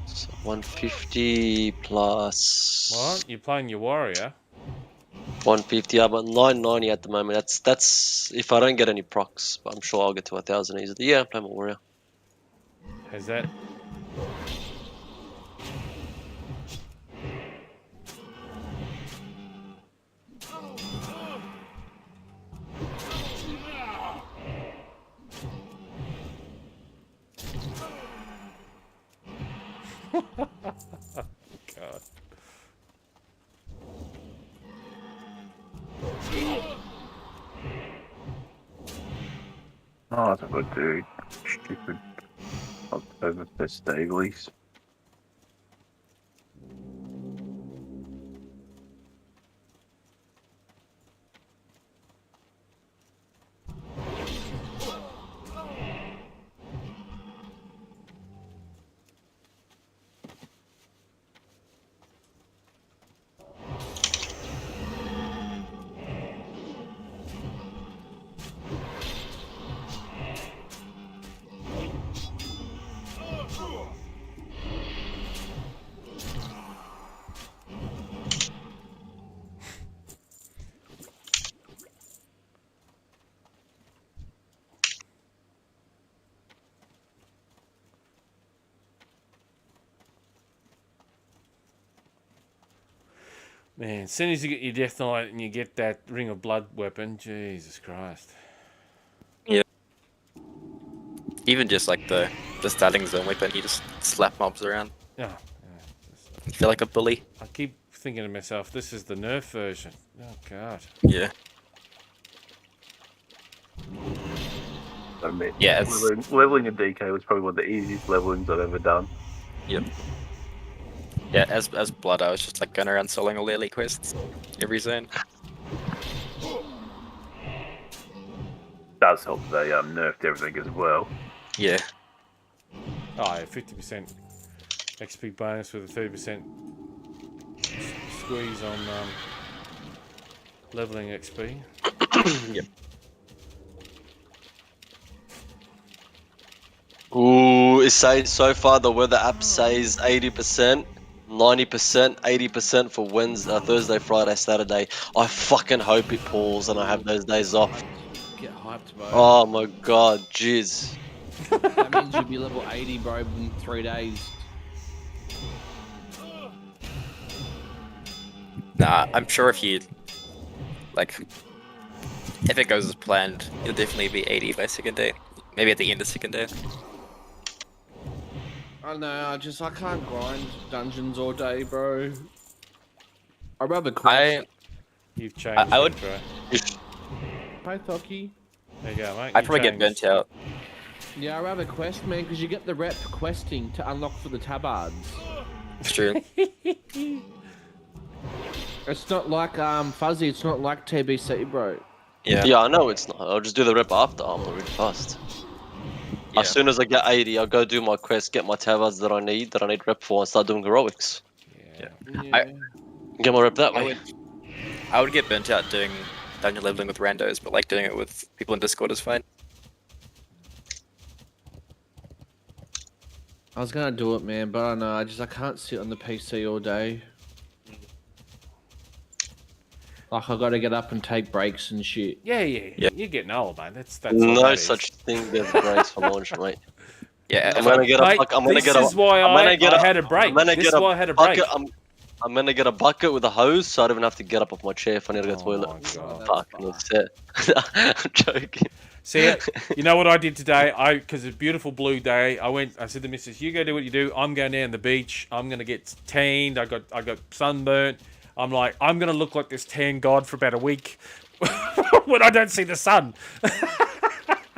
So 150 plus. What? You're playing your warrior? 150. I'm at 990 at the moment. That's if I don't get any procs. But I'm sure I'll get to 1,000 easily. Yeah, I'm playing my warrior. Has that? God. Oh, that's a good dude. Stupid. Over the Staglies. Man, as soon as you get your Deathknight and you get that Ring of Blood weapon, Jesus Christ. Yeah. Even just like the starting zone weapon, you just slap mobs around. Yeah. You feel like a bully. I keep thinking to myself, this is the nerf version. Oh, God. Yeah. I mean, Yeah, it's- leveling a DK was probably one of the easiest levelings I've ever done. Yep. Yeah, as Blood, I was just like going around selling all the elite quests every zone. Does help they nerfed everything as well. Yeah. Oh, yeah, 50% XP bonus with a 30% squeeze on leveling XP. Yep. Ooh, it says so far the weather app says 80%, 90%, 80% for Wednesday, Thursday, Friday, Saturday. I fucking hope it pulls and I have those days off. Get hyped, bro. Oh my god, jizz. That means you'll be level 80, bro, in 3 days. Nah, I'm sure if you like, if it goes as planned, you'll definitely be 80 by second day. Maybe at the end of second day. I don't know, I can't grind dungeons all day, bro. I'd rather quest. You've changed. I would. Bro. Bye, Thocky. There you go, mate. I'd probably get burnt out. Yeah, I'd rather quest, man, because you get the rep questing to unlock for the tabards. It's true. It's not like Fuzzy, it's not like TBC, bro. Yeah. Yeah, I know it's not. I'll just do the rep after. I'm not really fast. Yeah. As soon as I get 80, I'll go do my quest, get my tabards that I need rep for, and start doing heroics. I- Get my rep that way. I would get burnt out doing dungeon leveling with randos, but like doing it with people in Discord is fine. I was gonna do it, man, but I don't know, I can't sit on the PC all day. Like, I gotta get up and take breaks and shit. Yeah. Yeah. You're getting old, mate. That's all No that is. such thing as breaks for launch, mate. Yeah. I'm gonna get a Mate, bucket. I'm gonna this get a. is why I'm gonna I get a- had a break. I'm gonna This get is a why I had a break. bucket. I'm gonna get a bucket with a hose, so I don't even have to get up off my chair if I need to go to the Oh toilet. my God. Fucking that's it. I'm joking. See, you know what I did today? Because it's a beautiful blue day. I said to Mrs. "You go do what you do. I'm going down the beach. I'm gonna get tanned. I got sunburnt. I'm like, I'm gonna look like this tan god for about a week when I don't see the sun."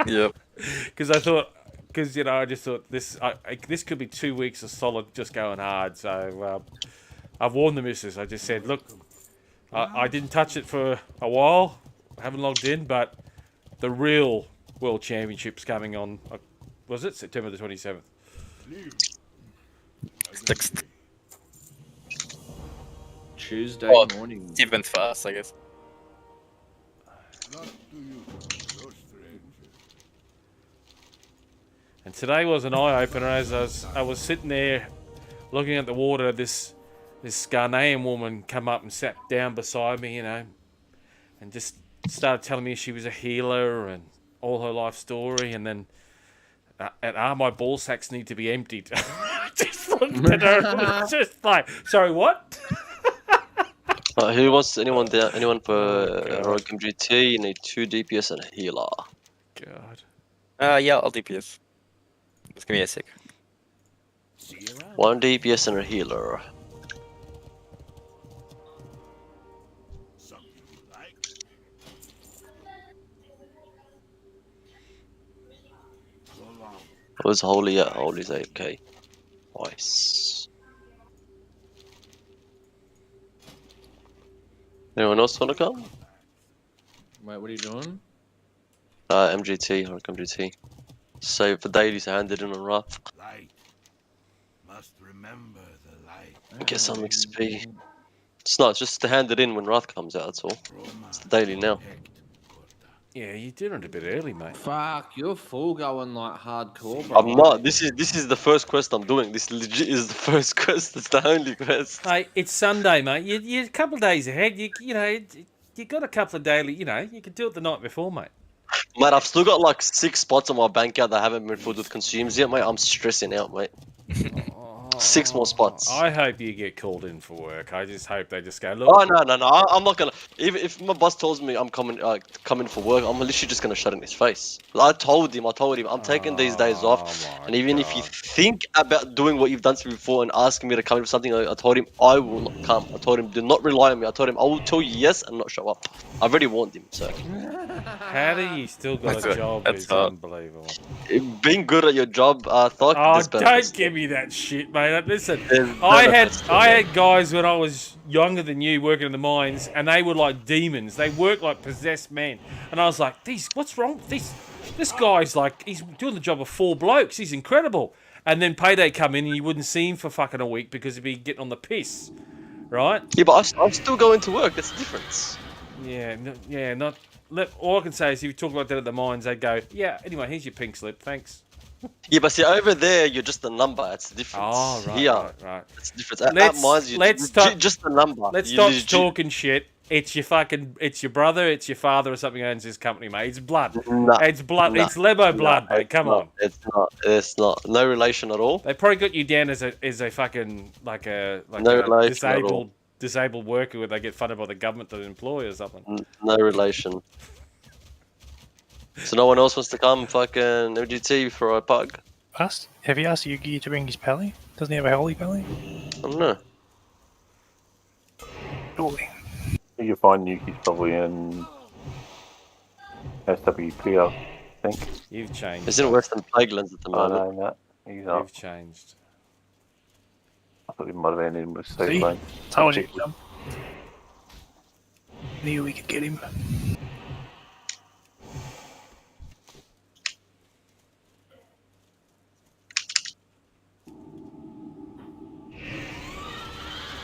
Yep. Because I just thought this could be 2 weeks of solid just going hard. So I've warned the missus. I just said, look, I didn't touch it for a while. I haven't logged in, but the real World Championship's coming on. Was it September the 27th? 6th. Tuesday Oh, morning. 7th for us, I guess. And today was an eye opener as I was sitting there looking at the water. This Ghanaian woman come up and sat down beside me, and just started telling me she was a healer and all her life story. And then, my ball sacks need to be emptied. Just looked at her, just like, sorry, what? Who wants anyone there? Anyone for heroic MGT? You need 2 DPS and a healer. God. Yeah, I'll DPS. Just give me a sec. 1 DPS and a healer. Where's Holy at? Holy's AFK. Nice. Anyone else wanna come? Wait, what are you doing? MGT, heroic MGT. Save for dailies handed in on Wrath. Light must remember the light. Get some XP. It's not, it's just to hand it in when Wrath comes out, that's all. It's the daily now. Yeah, you did it a bit early, mate. Fuck, you're full going like hardcore, bro. I'm not. This is the first quest I'm doing. This legit is the first quest. It's the only quest. Hey, it's Sunday, mate. You're a couple of days ahead. You got a couple of daily. You could do it the night before, mate. Mate, I've still got like 6 spots on my bank account that haven't been filled with consumes yet, mate. I'm stressing out, mate. 6 more spots. I hope you get called in for work. I just hope they just go, look. Oh no! I'm not gonna. Even if my boss tells me I'm coming for work, I'm literally just gonna shut in his face. I told him, I'm taking these days off, and even if you think about doing what you've done to me before and asking me to come in for something, I told him I will not come. I told him do not rely on me. I told him I will tell you yes and not show up. I've already warned him. So how do you still got a job? Is unbelievable. Being good at your job, Thok. Oh, don't give me that shit, mate. Listen, I had guys when I was younger than you working in the mines, and they were like demons. They worked like possessed men, and I was like, what's wrong with this? This guy's like, he's doing the job of 4 blokes. He's incredible. And then payday come in, and you wouldn't see him for fucking a week because he'd be getting on the piss, right? Yeah, but I'm still going to work. That's the difference. Yeah, not. All I can say is if you talk like that at the mines, they'd go, yeah. Anyway, here's your pink slip. Thanks. Yeah, but see, over there, you're just a number. It's the difference. Oh, right, Here, right. it's the difference. At mines, you're just a number. Let's stop talking shit. It's your brother, it's your father or something owns this company, mate. It's blood. No, it's blood. It's Lebo blood, mate. Come on. It's not. No relation at all. They probably got you down as a fucking disabled worker where they get funded by the government to employ or something. No relation. So no one else wants to come fucking MGT for a pug? Have you asked Yugi to bring his pally? Doesn't he have a holy pally? I don't know. Surely. You can find Yuki's probably in SWP, I think. You've changed. It's in Western Plaguelands at the moment. I know that. You've changed. I thought he might have ended with Safe Lane. Told you. Knew we could get him.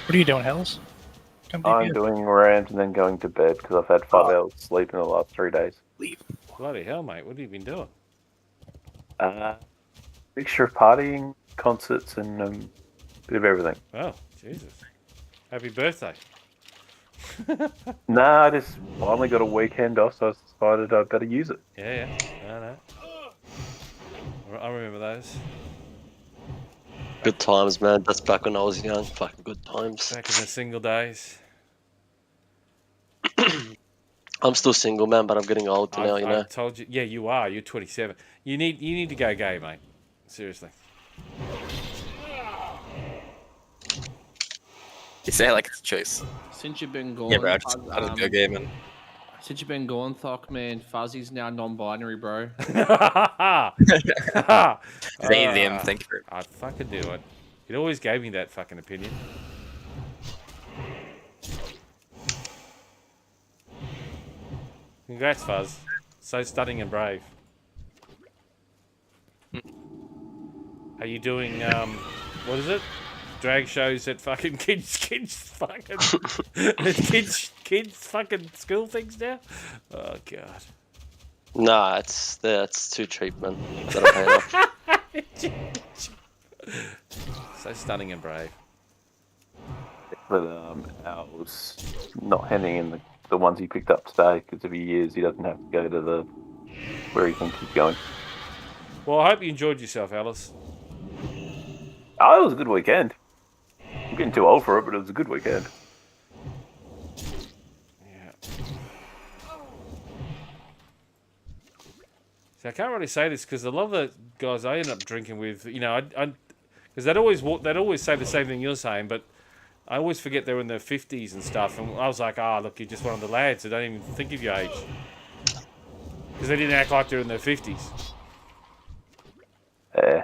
What are you doing, Hells? I'm doing rounds and then going to bed because I've had 5 hours sleep in the last 3 days. Leave. Bloody hell, mate. What have you been doing? Mixture of partying, concerts, and a bit of everything. Oh, Jesus. Happy birthday. Nah, I just finally got a weekend off, so I decided I'd better use it. Yeah. I know. I remember those. Good times, man. That's back when I was young. Fucking good times. Back in the single days. I'm still single, man, but I'm getting old now, you know. I told you. Yeah, you are. You're 27. You need to go gay, mate. Seriously. You say it like it's a choice. Since you've been gone, Yeah, bro. I just started to go gay, man. Since you've been gone, Thok, man, Fuzzy's now non-binary, bro. They them, thank you. I'd fucking do it. It always gave me that fucking opinion. Congrats, Fuzz. So stunning and brave. Are you doing, what is it? Drag shows at fucking kids fucking kids fucking school things now? Oh god. Nah, that's too cheap, man. Gotta pay off. So stunning and brave. But Al's not handing in the ones he picked up today because if he is, he doesn't have to go to where he thinks he's going. Well, I hope you enjoyed yourself, Alice. Oh, it was a good weekend. I'm getting too old for it, but it was a good weekend. Yeah. See, I can't really say this because a lot of the guys I end up drinking with, you know, because they'd always say the same thing you're saying, but I always forget they're in their 50s and stuff. And I was like, look, you're just one of the lads that don't even think of your age. Because they didn't act like they're in their 50s. Yeah.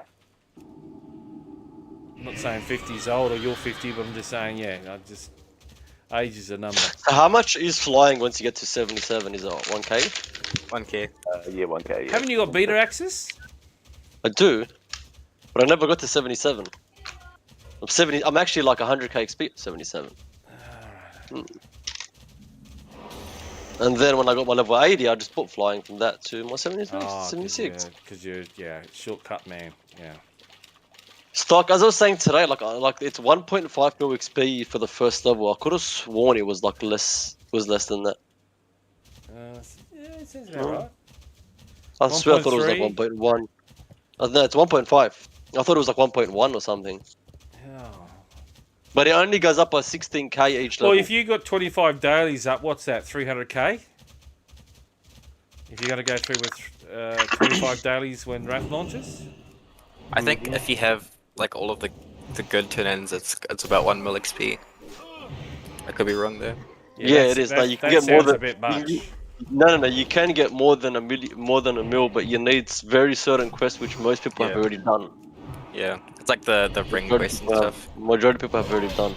I'm not saying 50's old or you're 50, but I'm just saying, age is a number. So how much is flying once you get to 77? Is it 1k? 1k. Yeah, 1k. Yeah. Haven't you got beta access? I do, but I never got to 77. I'm actually like 100k XP at 77. And then when I got my level 80, I just put flying from that to my 76. Because you're shortcut man. Yeah. Stock, as I was saying today, like it's 1.5 mil XP for the first level. I could have sworn it was like less. Was less than that. Yeah, it seems about right. I swear I thought it was like 1.1. No, it's 1.5. I thought it was like 1.1 or something. But it only goes up by 16k each level. Well, if you got 25 dailies up, what's that? 300k. If you're going to go through with 25 dailies when Wrath launches. I think if you have like all of the good turn-ins, it's about 1 mil XP. I could be wrong there. Yeah, it is. No, you can get more than a bit much. No. You can get more than a mil, but you need very certain quests which most people have already done. Yeah, it's like the ring quest and stuff. Majority of people have already done.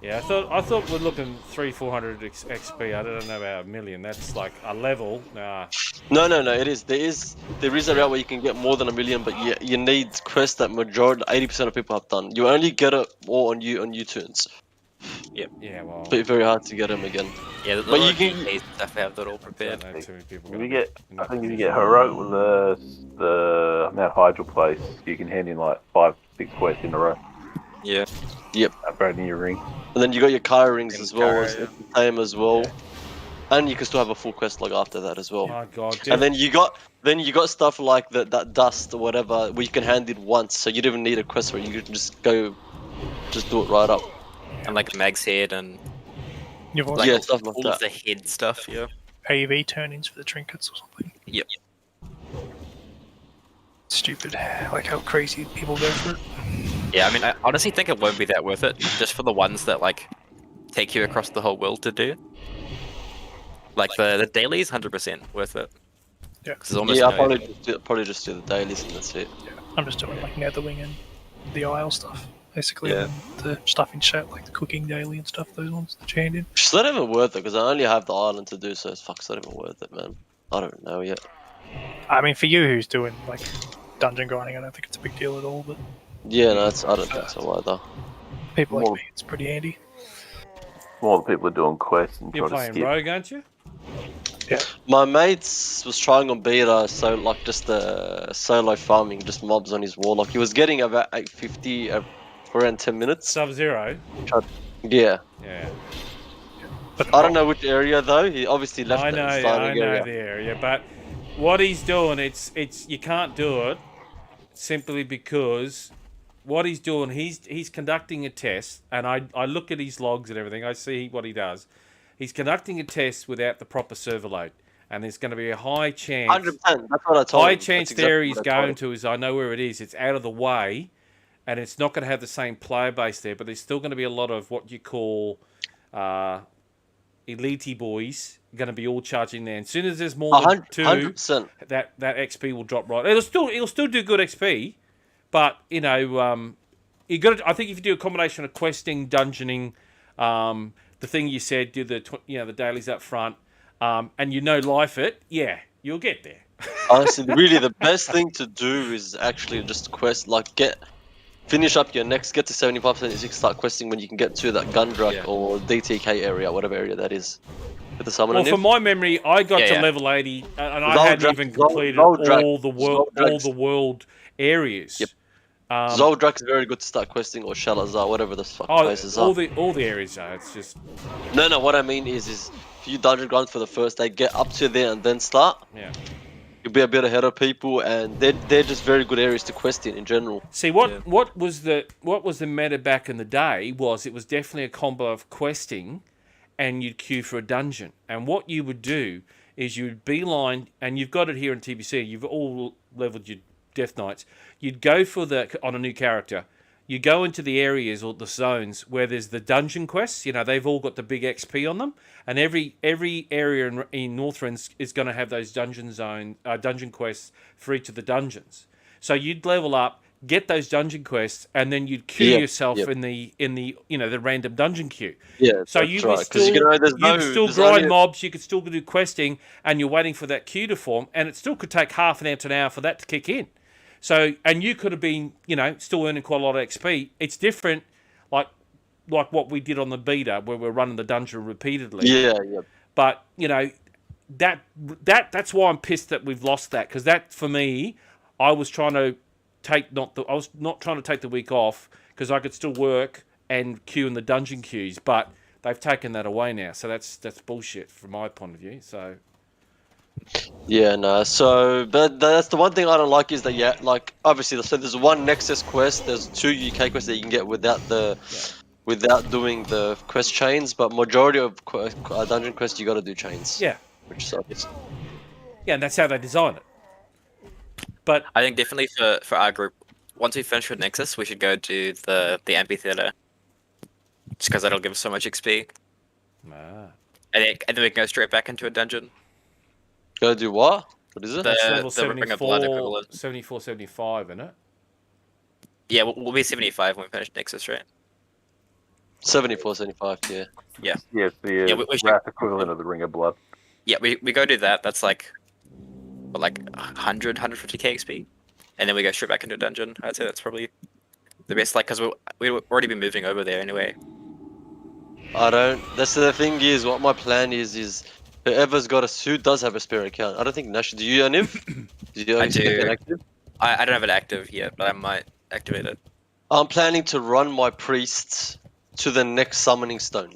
Yeah, I thought we're looking 300-400 XP. I don't know about a million. That's like a level. Nah. No. It is. There is a route where you can get more than a million, but you need quests that 80% of people have done. You only get it all on you turns. Yep. Yeah. Well. But very hard to get them again. Yeah, but you can stuff have that all prepared. I think if you get heroic with the amount of Hydra place, you can hand in like 5-6 quests in a row. Yeah. Yep. Upgrading your ring. And then you got your Kara rings as well, as the same as well. Yeah. And you can still have a full quest log after that as well. My God. And then you got stuff like that dust or whatever where you can hand in once, so you don't even need a quest where you can just do it right up. And like Mag's head and You've also yeah, stuff like all that. of the head stuff. Yeah. AV turn-ins for the trinkets or something. Yep. Stupid. Like how crazy people go for it. Yeah, I mean, I honestly think it won't be that worth it, just for the ones that like take you across the whole world to do. Like the dailies, 100% worth it. Yeah. I'll probably just do the dailies and that's it. Yeah. I'm just doing like Netherwing and the Isle stuff, basically. Yeah. And the stuff in chat, like the cooking daily and stuff. Those ones that you hand in. It's not even worth it because I only have the island to do, so it's not even worth it, man. I don't know yet. I mean, for you who's doing like dungeon grinding, I don't think it's a big deal at all. But yeah, no, I don't think so either. People like me, it's pretty handy. More the people are doing quests and You're trying to playing skip. Rogue, aren't you? Yeah. My mates was trying on beta, so like just solo farming, just mobs on his wall. Like he was getting about 850 for around 10 minutes. Sub-Zero. Yeah. Yeah. But I don't know which area though. He obviously left I know area. the area, but what he's doing, it's you can't do it simply because what he's doing, he's conducting a test, and I look at his logs and everything. I see what he does. He's conducting a test without the proper server load, and there's going to be a high chance. 100%. That's what I told him. High chance That's there exactly he's what I told going him. to is I know where it is. It's out of the way, and it's not going to have the same player base there, but there's still going to be a lot of what you call elite boys going to be all charging there. And as soon as there's more than 100%. that XP will drop right. It'll still do good XP, but you know you got to, I think if you do a combination of questing, dungeoning, the thing you said, do the the dailies up front, and life it, yeah, you'll get there. Honestly, really, the best thing to do is actually just quest, like finish up your next, get to 75%, you can start questing when you can get to that Gundrak or DTK area, whatever area that is. Get the summon. Well, from my memory, I got to level 80, and I hadn't even completed all the world areas. Yep. Zoldrak is very good to start questing, or Shalazar, whatever the fuck places are. All the areas are. It's just no. What I mean is if you dungeon grind for the first day, get up to there and then start. Yeah. You'll be a bit ahead of people, and they're just very good areas to quest in general. See what was the meta back in the day it was definitely a combo of questing, and you'd queue for a dungeon. And what you would do is you'd beeline, and you've got it here in TBC. You've all leveled your Deathknights. You'd go for on a new character. You go into the areas or the zones where there's the dungeon quests. You know, they've all got the big XP on them, and every area in Northrend is going to have those dungeon quests for each of the dungeons. So you'd level up, get those dungeon quests, and then you'd queue yourself in the the random dungeon queue. Yeah. So you would still grind mobs. You could still do questing, and you're waiting for that queue to form, and it still could take half an hour to an hour for that to kick in. So, and you could have been, still earning quite a lot of XP. It's different, like what we did on the beta, where we're running the dungeon repeatedly. Yeah. But that's why I'm pissed that we've lost that, because that for me, I was trying to I was not trying to take the week off because I could still work and queue in the dungeon queues, but they've taken that away now. So that's bullshit from my point of view. So Yeah, no. So, but that's the one thing I don't like is that like obviously, so there's one Nexus quest, there's 2 UK quests that you can get without without doing the quest chains, but majority of dungeon quests you got to do chains. Yeah. Which sucks. Yeah, and that's how they design it. But I think definitely for our group, once we finish with Nexus, we should go to the amphitheater. Just because that'll give us so much XP. And then we can go straight back into a dungeon. Go do what? What is it? That's level the Ring of Blood 74, equivalent. 74, 75, isn't it? Yeah, we'll be 75 when we finish Nexus, right? 74, 75, yeah. Yeah. Yes, the Yeah, we should- wrath equivalent of the Ring of Blood. Yeah, we go do that. That's like 100, 150k XP. And then we go straight back into a dungeon. I'd say that's probably the best, like, because we've already been moving over there anyway. That's the thing is, what my plan is whoever's got a suit does have a spare account. I don't think Nash, do you, Aniv? I do. I don't have it active yet, but I might activate it. I'm planning to run my priests to the next summoning stone.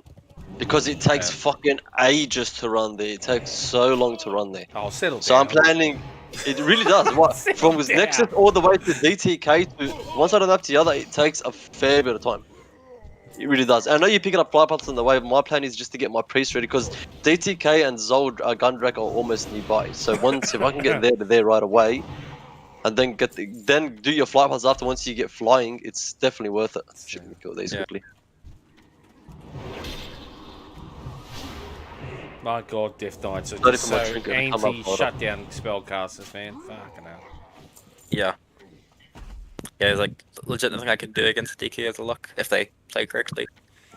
Because it takes fucking ages to run there. It takes so long to run there. I'll settle So down. I'm planning. It really does. What from with Nexus all the way to DTK to one side of the other, it takes a fair bit of time. It really does. I know you're picking up fly paths on the way, but my plan is just to get my priest ready because DTK and Zold Gundrak are almost nearby. So if I can get there right away, and then then do your fly paths after once you get flying, it's definitely worth it. Shouldn't kill these quickly. My God, Deathknights are Sorry just for so my trinket, come up, hold up. anti-shutdown spellcasters, man. Fucking hell. Yeah. Yeah, there's like legit nothing I can do against DK as a lock if they play correctly.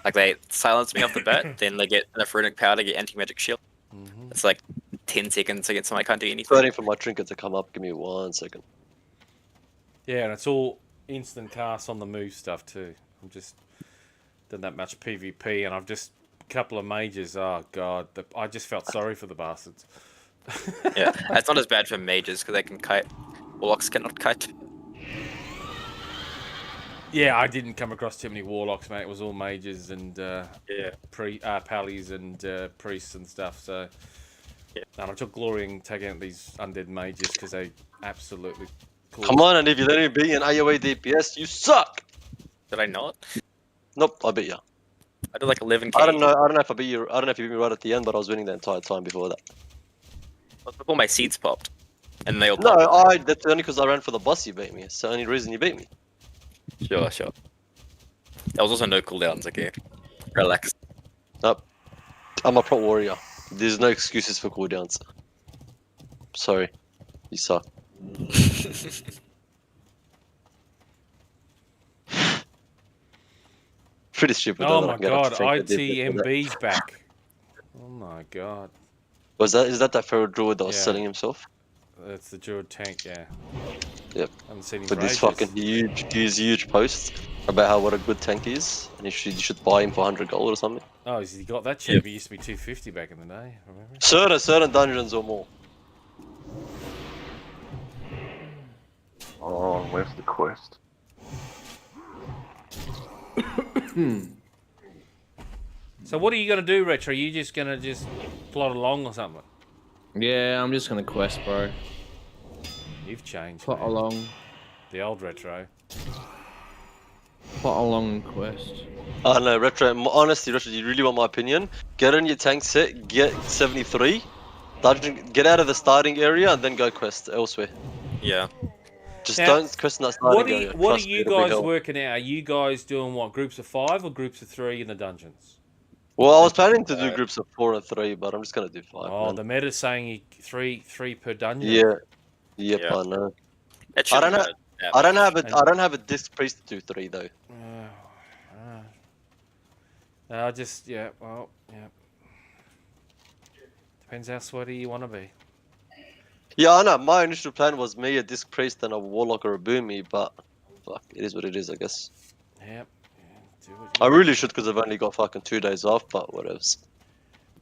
Like they silence me off the bat, then they get enough runic power to get anti-magic shield. It's like 10 seconds against them, I can't do anything. Waiting for my trinket to come up. Give me 1 second. Yeah, and it's all instant cast on the move stuff too. I'm just done that much PvP, and I've just a couple of mages. Oh God, I just felt sorry for the bastards. Yeah, it's not as bad for mages because they can kite. Warlocks cannot kite. Yeah, I didn't come across too many warlocks, mate. It was all mages and pallies and priests and stuff. So, and I took glory in taking out these undead mages because they absolutely. Come on, and if you let me be an AoE DPS, you suck. Did I not? Nope, I beat you. I did like 11k. I don't know if I beat you. I don't know if you beat me right at the end, but I was winning the entire time before that. Before my seeds popped, and they all. No, popped. that's only because I ran for the boss. You beat me. It's the only reason you beat me. Sure. There was also no cooldowns. Okay, relax. Nope. I'm a pro warrior. There's no excuses for cooldowns. Sorry, you suck. Pretty stupid. Oh my God, ITMB's back. Oh my God. Is that Feral Druid that was selling himself? That's the Druid tank, yeah. Yep. I haven't seen him With for this ages. fucking huge post about what a good tank he is, and you should buy him for 100 gold or something. Oh, he got that cheap. He used to be 250 back in the day. Remember? Certain dungeons or more. Oh, where's the quest? So what are you gonna do, Retro? Are you just gonna plod along or something? Yeah, I'm just gonna quest, bro. You've changed. Plot man. along. The old Retro. Plot along and quest. I know, Retro. Honestly, Retro, you really want my opinion? Get on your tank set, get 73, dungeon, get out of the starting area, and then go quest elsewhere. Yeah. Just Now, don't quest in that starting area. What Trust are me, you it'll be guys hell. working out? Are you guys doing what? Groups of 5 or groups of 3 in the dungeons? Well, I was planning to do groups of 4 and 3, but I'm just gonna do 5. Oh, man. the meta's saying you three per dungeon. Yeah. Yep, Yeah. I know. That I don't shouldn't know. be that I don't much. have a disc priest to do 3 though. Well, yeah. Depends how sweaty you want to be. Yeah, I know. My initial plan was me, a disc priest, and a warlock or a boomy, but fuck, it is what it is, I guess. Yep. I really should because I've only got fucking 2 days off, but whatever.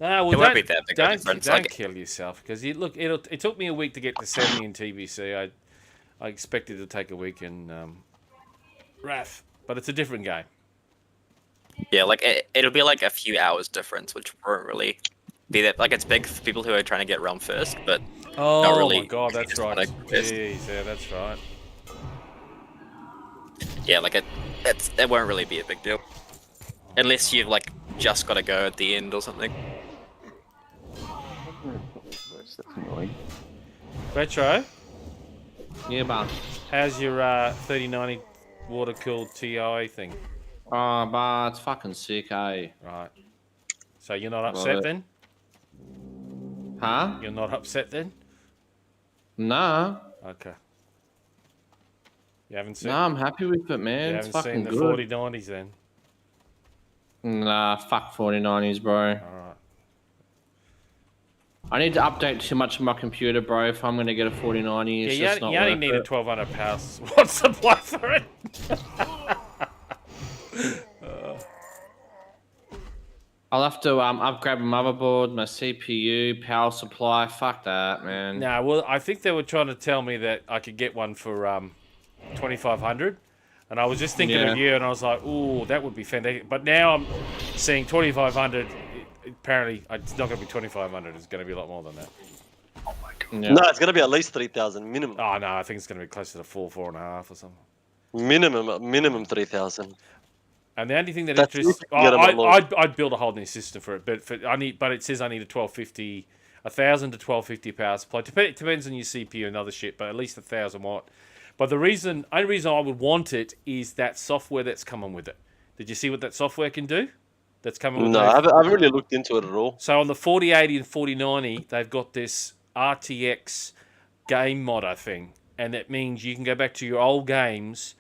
No, well, It won't be that big of a don't difference, like- kill yourself because it took me a week to get to 70 in TBC. I expected to take a week in RAF, but it's a different game. Yeah, like it'll be like a few hours difference, which won't really be that like it's big for people who are trying to get realm first, but Oh not really. my god, that's just right. wanna progress. Jeez, yeah, that's right. Yeah, like that won't really be a big deal, unless you've like just got to go at the end or something. That's annoying. Retro, Yeah, man. how's your 3090 water cooled TI thing? Oh, but it's fucking sick, eh? Right. So you're not Love upset it. then? Huh? You're not upset then? Nah. Okay. You haven't seen. Nah, I'm happy with it, man. You It's haven't fucking seen the good. 4090s then. Nah, fuck 4090s, bro. All right. I need to update too much of my computer, bro, if I'm gonna get a 4090. Yeah, It's you, just not you only worth need a it. 1200 power watt supply for it. I'll have to upgrade my motherboard, my CPU, power supply. Fuck that, man. No, well, I think they were trying to tell me that I could get one for 2500, and I was just thinking of you, and I was like, "Ooh, that would be fantastic." But now I'm seeing 2500. Apparently, it's not going to be 2500. It's going to be a lot more than that. Yeah. No, it's gonna be at least 3,000 minimum. Oh no, I think it's going to be closer to 4.5 or something. Minimum 3,000. And the only thing that That's interests, if you get 'em at launch. I'd build a whole new system for it, but but it says I need a 1250, 1,000 to 1250 power supply. It depends on your CPU and other shit, but at least 1,000 watt. But only reason I would want it is that software that's coming with it. Did you see what that software can do? That's coming with No, it. I haven't really looked into it at all. So on the 4080 and 4090, they've got this RTX game modder thing, and that means you can go back to your old games,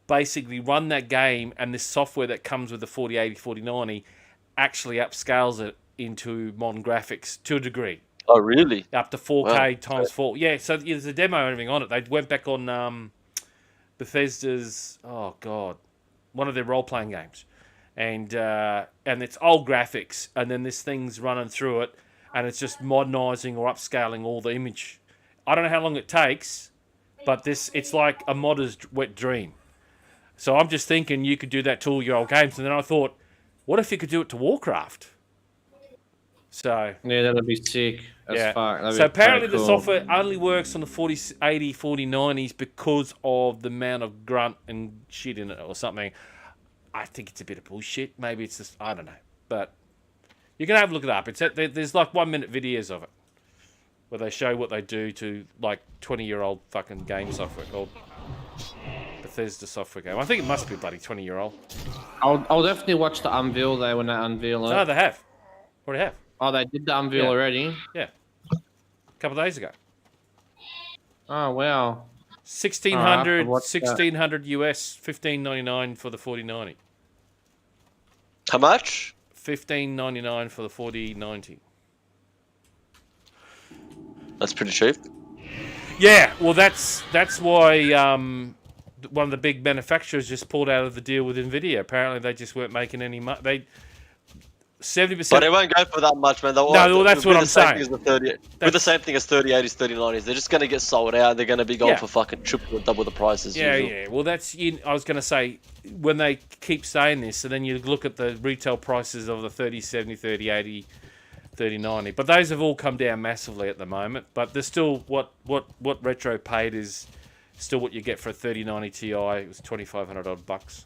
basically run that game, and this software that comes with the 4080, 4090 actually upscales it into modern graphics to a degree. Oh, really? Up to 4K Wow. times 4. Yeah, so there's a demo and everything on it. They went back on Bethesda's, oh god, one of their role-playing games. And it's old graphics, and then this thing's running through it, and it's just modernising or upscaling all the image. I don't know how long it takes, but it's like a modder's wet dream. So I'm just thinking you could do that to all your old games, and then I thought, what if you could do it to Warcraft? So Yeah, that'd be sick. As yeah. fuck. That'd So be pretty apparently the cool. software only works on the 4080, 4090s because of the amount of grunt and shit in it or something. I think it's a bit of bullshit. Maybe it's just, I don't know. But you can have a look it up. There's like 1-minute videos of it where they show what they do to like 20-year-old fucking game software called Bethesda software game. I think it must be bloody 20-year-old. I'll definitely watch the unveil though when they unveil it. No, they have. Already have. Oh, they did the unveil Yeah. already? Yeah. A couple of days ago. Oh, wow. 1600 watch that. 1600 US, $15.99 for the 4090. How much? $15.99 for the 4090. That's pretty cheap. Yeah, well that's why one of the big manufacturers just pulled out of the deal with Nvidia. Apparently they just weren't making any money. They 70%. But it won't go for that much, man. No, well, that's what I'm saying. With the same thing as 3080s, 3090s, they're just going to get sold out. They're going to be going Yeah. for fucking triple or double the price as Yeah, usual. yeah. Well, I was going to say, when they keep saying this, and then you look at the retail prices of the 3070, 3080, 3090, but those have all come down massively at the moment. But there's still what Retro paid is still what you get for a 3090 Ti. It was $2,500 odd bucks.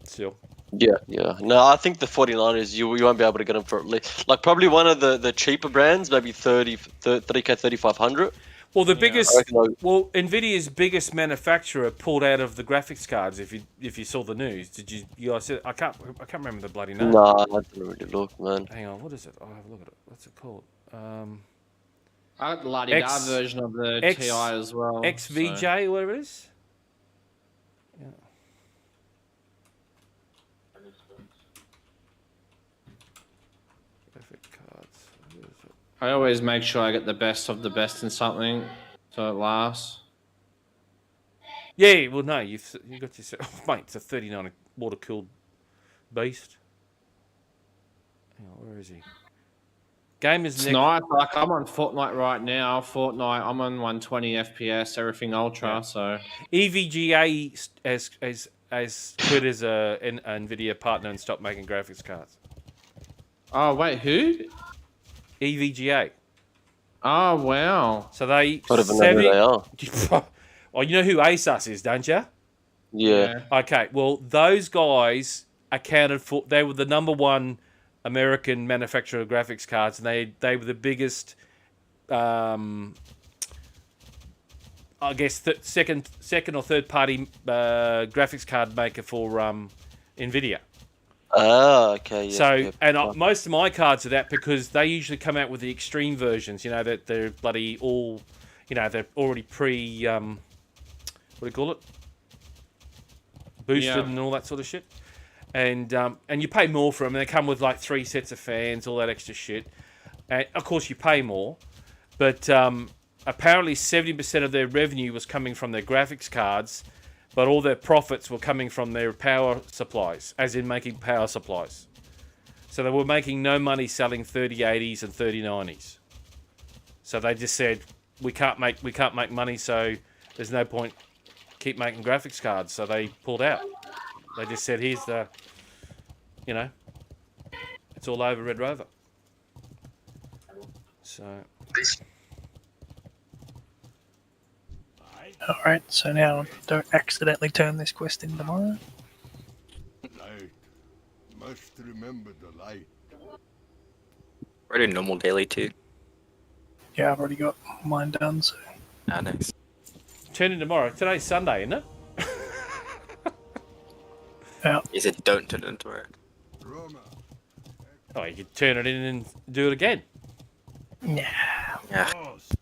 Still. Yeah, yeah. No, I think the 4090s, you won't be able to get them for at least, like probably one of the cheaper brands, maybe 3K 3500. Well, the I biggest, reckon Nvidia's biggest manufacturer pulled out of the graphics cards. If you saw the news, did you guys? I can't remember the bloody name. Nah, I didn't really look, man. Hang on, what is it? I'll have a look at it. What's it called? I got the la-di-da version of the Ti as well. XVJ, or whatever it is. Yeah. Graphic cards. Where is it? I always make sure I get the best of the best in something, so it lasts. Yeah, well, no, you got yourself, mate. It's a 39 water cooled beast. Hang on, where is he? Game is It's next. nice. Like I'm on Fortnite right now. Fortnite, I'm on 120 FPS, everything ultra. Yeah. So EVGA has quit as an Nvidia partner and stopped making graphics cards. Oh wait, who? EVGA. Oh wow. So they I don't even know who they are. Oh, you know who ASUS is, don't you? Yeah. Okay, well, those guys accounted for. They were the number one American manufacturer of graphics cards, and they were the biggest. I guess second or third party graphics card maker for Nvidia. Ah, okay. Yeah, So, yeah. and most of my cards are that because they usually come out with the extreme versions. You know that they're bloody all, you know, they're already pre what do you call it? Boosted and all that sort of shit. And you pay more for them. And they come with like 3 sets of fans, all that extra shit. And of course, you pay more, but apparently 70% of their revenue was coming from their graphics cards, but all their profits were coming from their power supplies, as in making power supplies. So they were making no money selling 3080s and 3090s. So they just said, we can't make money, so there's no point keep making graphics cards. So they pulled out. They just said, here's the, you know, it's all over Red Rover. So. Alright, so now don't accidentally turn this quest in tomorrow. Light. Must remember the light. We're doing normal daily too. Yeah, I've already got mine done, so. Ah, nice. Turn in tomorrow. Today's Sunday, isn't it? Yeah. He said don't turn it into it. Roma. Oh, you could turn it in and do it again. Nah. Yeah,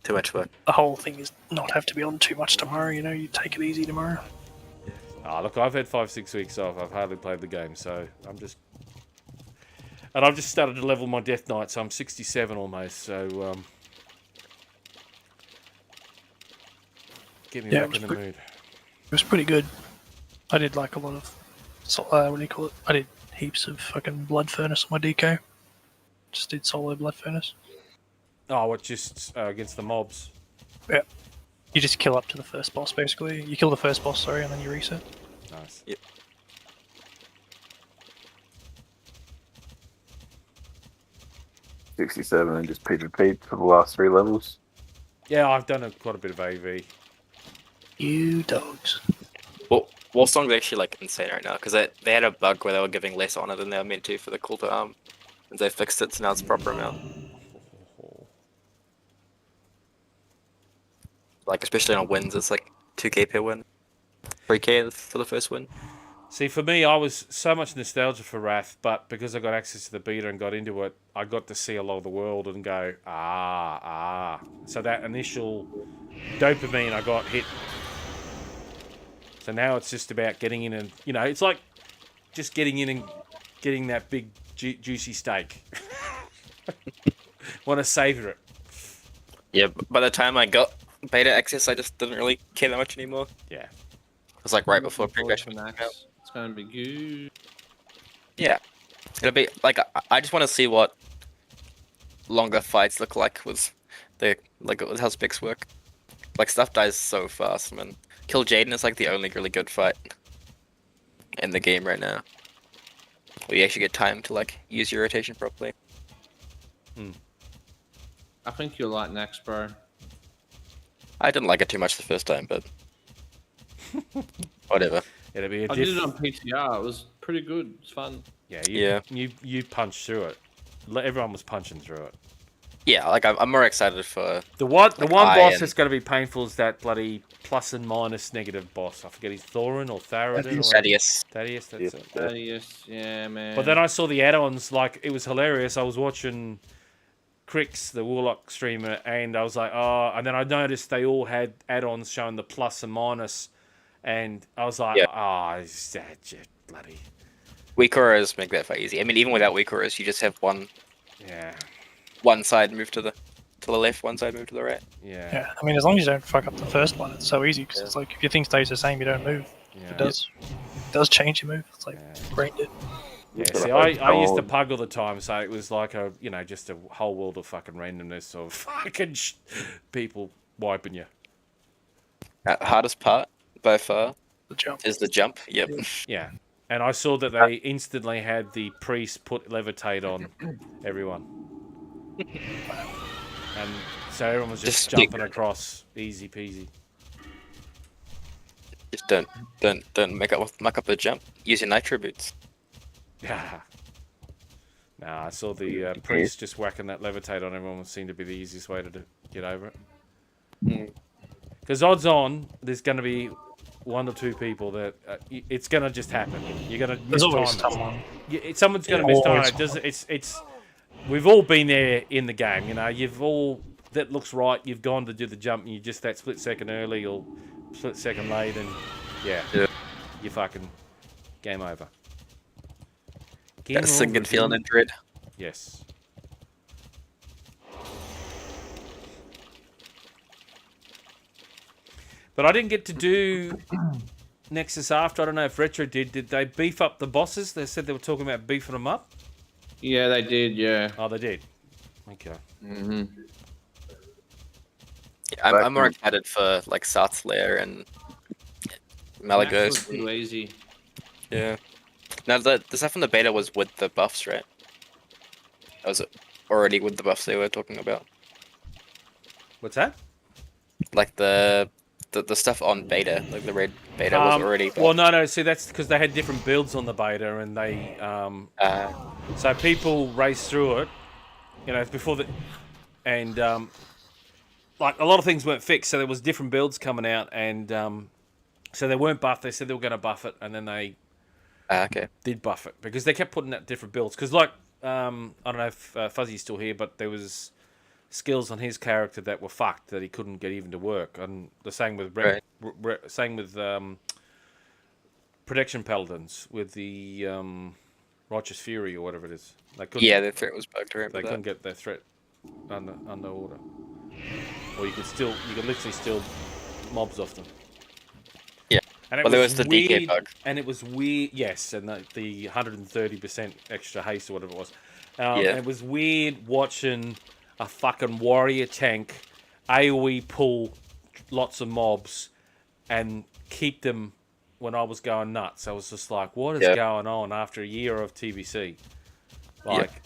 too much work. The whole thing is not have to be on too much tomorrow, you know, you take it easy tomorrow. Oh, look, I've had 5-6 weeks off. I've hardly played the game, so I'm just... And I've just started to level my Deathknight, so I'm 67 almost, so... Get me back in the mood. It was pretty good. I did like a lot of... what do you call it? I did heaps of fucking Blood Furnace on my deco. Just did solo Blood Furnace. Oh, what, just against the mobs? Yeah. You just kill up to the first boss, basically. You kill the first boss, sorry, and then you reset. Nice. Yep. 67 and just PvP for the last 3 levels. Yeah, I've done quite a bit of AV. You dogs. Well, Wolfsong's actually like insane right now because they had a bug where they were giving less honor than they were meant to for the call to arm, and they fixed it, so now it's a proper amount. Like especially on wins, it's like 2k per win, 3k for the first win. See, for me, I was so much nostalgia for Wrath, but because I got access to the beta and got into it, I got to see a lot of the world and go, So that initial dopamine I got hit. So now it's just about getting in and, you know, it's like just getting in and getting that big juicy steak. Want to savor it. Yeah, by the time I got beta access, I just didn't really care that much anymore. Yeah. It was like right before pre-production came out. It's gonna be good. Yeah, it's gonna be like I just want to see what longer fights look like with the how specs work. Like stuff dies so fast, man. Kill Jaden is like the only really good fight in the game right now. Where you actually get time to like use your rotation properly. I think you'll like next, bro. I didn't like it too much the first time, but whatever. It'll be a I did it on PTR. It was pretty good. It's fun. Yeah, you punched through it. Everyone was punching through it. Yeah, like I'm more excited for the one boss and... that's going to be painful is that bloody plus and minus negative boss. I forget his Thorin or Tharadin or Thaddeus. Thaddeus, that's it. Thaddeus, yeah, man. But then I saw the add-ons. Like it was hilarious. I was watching Crix, the WOTLK streamer, and I was like, oh. And then I noticed they all had add-ons showing the plus and minus, and I was like, oh, is that just bloody. Weak auras make that fight easy. I mean, even without weak auras, you just have one. Yeah. One side move to the left, one side move to the right. Yeah. Yeah, I mean, as long as you don't fuck up the first one, it's so easy, because it's like, if your thing stays the same, you don't move. Yeah. It does change your move. It's like, brain dead. Yeah, see, I used to pug all the time, so it was like a, you know, just a whole world of fucking randomness of fucking people wiping you. Hardest part, by far, The jump. is the jump. Yep. Yeah. And I saw that they instantly had the priest put levitate on everyone. And so everyone was just jumping across, easy peasy. Just don't make up the jump. Use your nitro boots. Yeah. Nah, I saw the priest just whacking that levitate on everyone seemed to be the easiest way to get over it. Because odds on, there's going to be 1 or 2 people that it's going to just happen. You're going to miss time. Someone's going to miss time. It's we've all been there in the game. You know, you've all that looks right. You've gone to do the jump, and you just that split second early or split second late, and you fucking game over. That sinking feeling in dread. Yes. But I didn't get to do Nexus after. I don't know if Retro did. Did they beef up the bosses? They said they were talking about beefing them up. Yeah, they did. Yeah. Oh, they did. Okay. Yeah, I'm more excited for like Sart's Lair and Malagos. Too easy. Yeah. Now the stuff in the beta was with the buffs, right? That was already with the buffs they were talking about. What's that? Like the stuff on beta, like the red beta was already buffed. Well, no. See, that's because they had different builds on the beta, and they so people raced through it. You know, before the and like a lot of things weren't fixed, so there was different builds coming out, and so they weren't buffed. They said they were going to buff it, and then they did buff it because they kept putting out different builds. Because like I don't know if Fuzzy's still here, but there was skills on his character that were fucked that he couldn't get even to work, and the same with protection paladins with the Righteous Fury or whatever it is. They couldn't. Yeah, their threat was bugged. They couldn't get their threat under order, or you could literally steal mobs off them. Yeah, and there was the DK bug, and it was weird. Yes, and the 130% extra haste or whatever it was. It was weird watching a fucking warrior tank AoE pull lots of mobs and keep them when I was going nuts. I was just like, what is going on after a year of TBC?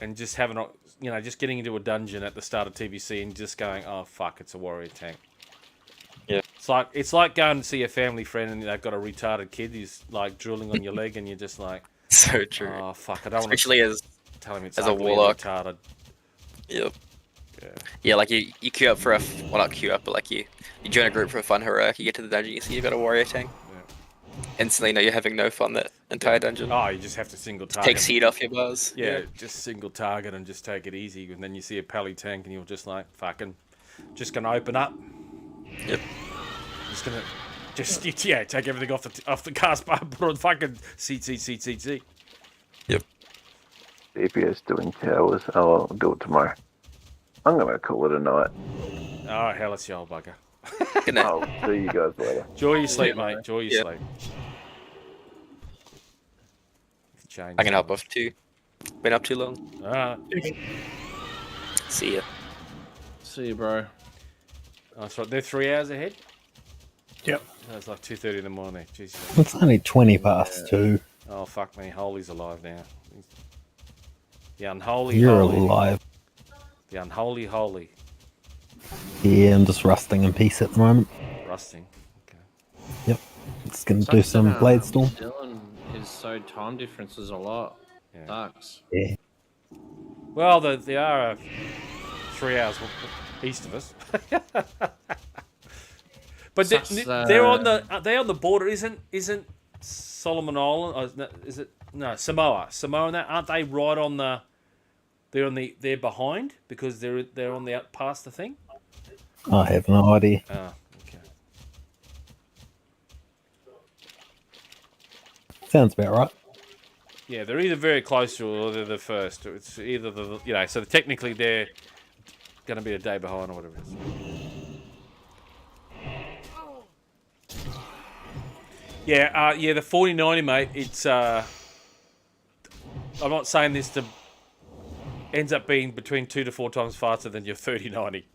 And just having, just getting into a dungeon at the start of TBC and just going, oh fuck, it's a warrior tank. Yeah. It's like going to see a family friend and they've got a retarded kid who's like drooling on your leg and you're just like, so true. Oh fuck, I don't want to especially as tell him it's as a warlock. Retarded. Yep. Yeah, like you queue up for not queue up, but like you join a group for a fun heroic, you get to the dungeon, you see you've got a warrior tank. Instantly know you're having no fun that entire dungeon. Oh, you just have to single target. Takes heat off your bars. Yeah, just single target and just take it easy. And then you see a pally tank and you're just like, fucking, just going to open up. Yep. Just going to, take everything off the cast bar, put on fucking CT. Yep. DPS doing towers. I'll do it tomorrow. I'm going to call it a night. Oh, hell, it's your old bugger. I'll see you guys later. Enjoy your sleep, mate. Enjoy your sleep. I can help off too. Been up too long. Alright. See ya. See you, bro. Oh, that's right. They're 3 hours ahead? Yep. It's like 2:30 in the morning. Jesus. It's only 20 past 2. Oh, fuck me. Holy's alive now. The unholy You're holy. alive. The unholy holy. Yeah, I'm just rusting in peace at the moment. Rusting. Okay. Yep. Just gonna do some Blade Storm. Dylan is so time difference is a lot. Yeah. Sucks. Yeah. Well, they are 3 hours east of us. But they're on the border. Isn't Solomon Island? Or is it Samoa? Samoa and that, aren't they right on the? They're behind because they're on the past the thing. I have no idea. Oh, okay. Sounds about right. Yeah, they're either very close to or they're the first. It's either so technically they're going to be a day behind or whatever it is. Yeah, the 4090, mate. It's I'm not saying this to. Ends up being between 2 to 4 times faster than your 3090.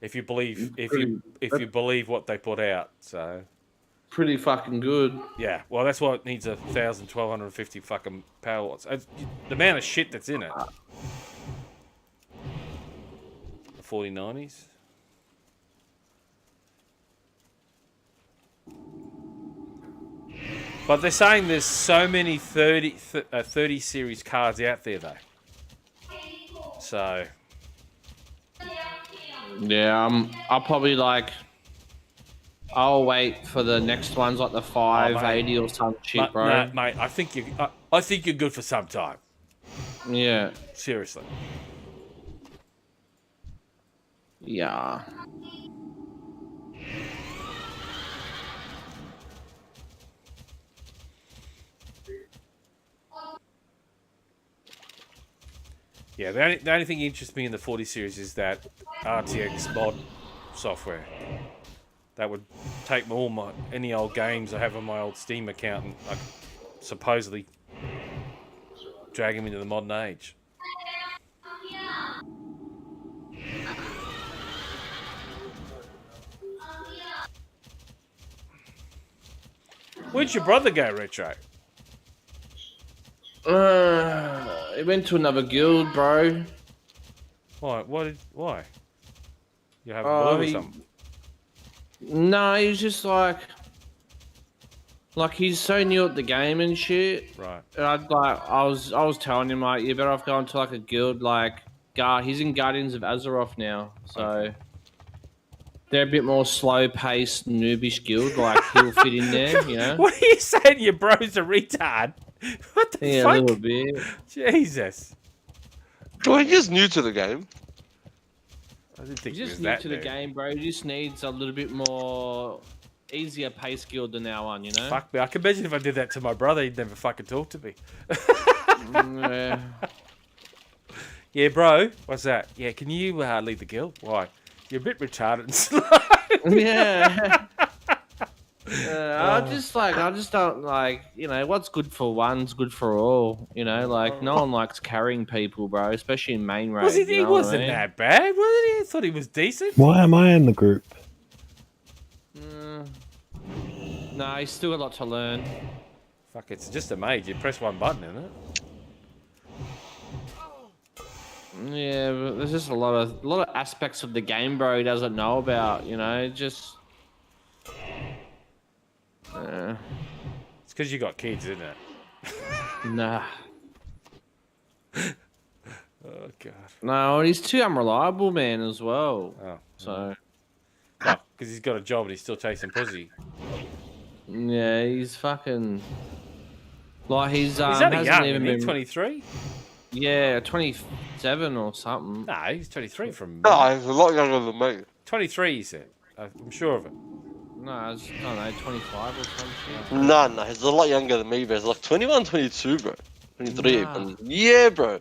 If you believe what they put out, so pretty fucking good. Yeah, well, that's why it needs 1,000, 1,250 fucking power watts. The amount of shit that's in it. The 4090s. But they're saying there's so many 30 series cards out there, though. So... Yeah, I'll probably I'll wait for the next ones, like the 580 or some shit, bro. No, mate, I think you're good for some time. Yeah. Seriously. Yeah. Yeah, the only thing that interests me in the 40 series is that RTX mod software. That would take any old games I have on my old Steam account and supposedly drag them into the modern age. Where'd your brother go, Retro? He went to another guild, bro. Why? Why? You have a blue or something? No, he's just like he's so new at the game and shit. Right. And I was telling him like, you better off going to like a guild he's in Guardians of Azeroth now, so they're a bit more slow paced, noobish guild. Like he'll fit in there, you know. What are you saying? Your bro's a retard? What the fuck? Yeah, a little bit. Jesus. Well, he's just new to the game. I didn't think He's just new to the game, bro. He just needs a little bit more easier pace guild than our one, you know? Fuck me. I can imagine if I did that to my brother, he'd never fucking talk to me. Yeah. Yeah, bro. What's that? Yeah, can you lead the guild? Why? You're a bit retarded and slow. Yeah. I just don't like, you know, what's good for one's good for all, you know, like no one likes carrying people, bro, especially in main raid. He wasn't that bad, wasn't he? I thought he was decent. Why am I in the group? No, he's still got a lot to learn. Fuck, it's just a mage. You press one button, isn't it? Yeah, but there's just a lot of aspects of the game, bro, he doesn't know about, you know, just... It's because you got kids, isn't it? Nah. Oh, God. No, he's too unreliable, man, as well. Oh. So... Because he's got a job and he's still chasing pussy. Yeah, he's fucking... Like, he's only young, isn't he? 23? Yeah, 27 or something. No, he's 23 from... No, he's a lot younger than me. 23, he said. I'm sure of it. No, it's, I don't know, 25 or some shit. No, he's a lot younger than me, bro. He's like 21, 22, bro. 23 Nah. even. Yeah, bro.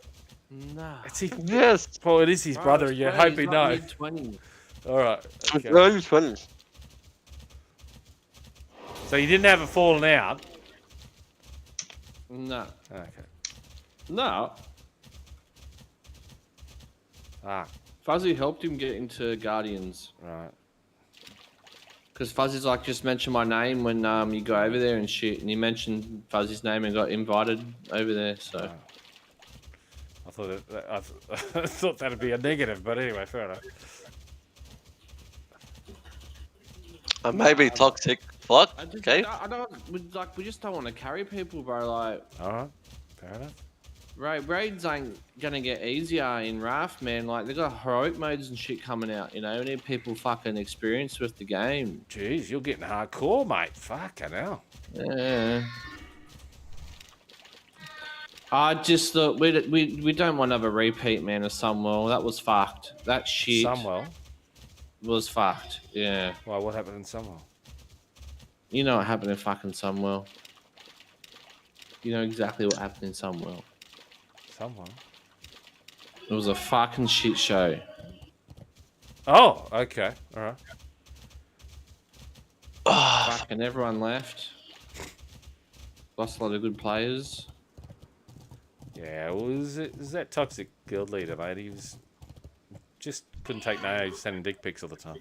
Nah. Yes. Well, it is his brother. You hope he knows. Mid-20s. All right. Okay. Early 20s. So you didn't have a falling out? No. Okay. No. Ah. Fuzzy helped him get into Guardians. Right. Because Fuzzy's like, just mention my name when you go over there and shit. And he mentioned Fuzzy's name and got invited over there, so... I thought that'd be a negative, but anyway, fair enough. Maybe toxic. Fuck. Okay. I don't, we just don't want to carry people, bro. Like, alright, fair enough. Raids ain't gonna get easier in Raft, man. Like, they got heroic modes and shit coming out, you know? We need people fucking experienced with the game. Jeez, you're getting hardcore, mate. Fucking hell. Yeah. I just thought we don't want to have a repeat, man, of Sunwell. That was fucked. That shit. Sunwell was fucked. Yeah. Why? What happened in Sunwell? You know what happened in fucking Sunwell. You know exactly what happened in Sunwell. Sunwell. It was a fucking shit show. Oh, okay, all right. Fucking everyone left. Lost a lot of good players. Yeah, well, is that toxic guild leader, mate? He was just couldn't take no, he was sending dick pics all the time.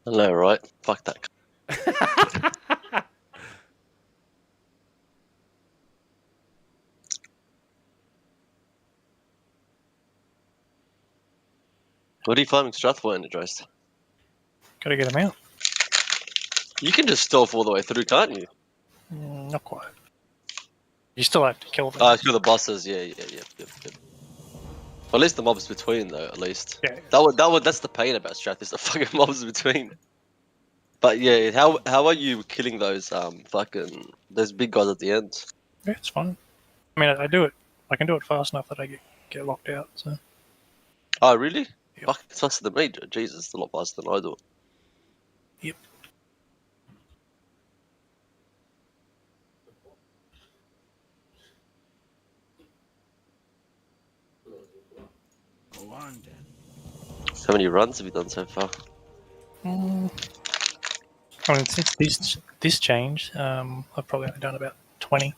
I know, right? Fuck that. What are you farming Strathmore energized? Gotta get them out. You can just stealth all the way through, can't you? Not quite. You still have to kill them. Kill the bosses. Yeah. Well, at least the mobs between, though. At least. Yeah. That's the pain about Strath. Is the fucking mobs between. But yeah, how are you killing those those big guys at the end? Yeah, it's fine. I mean, I do it. I can do it fast enough that I get locked out. So. Oh really? Yep. Fuck, it's faster than me. Jesus, it's a lot faster than I do. Yep. Go on then. How many runs have you done so far? I mean, since this change, I've probably only done about 20.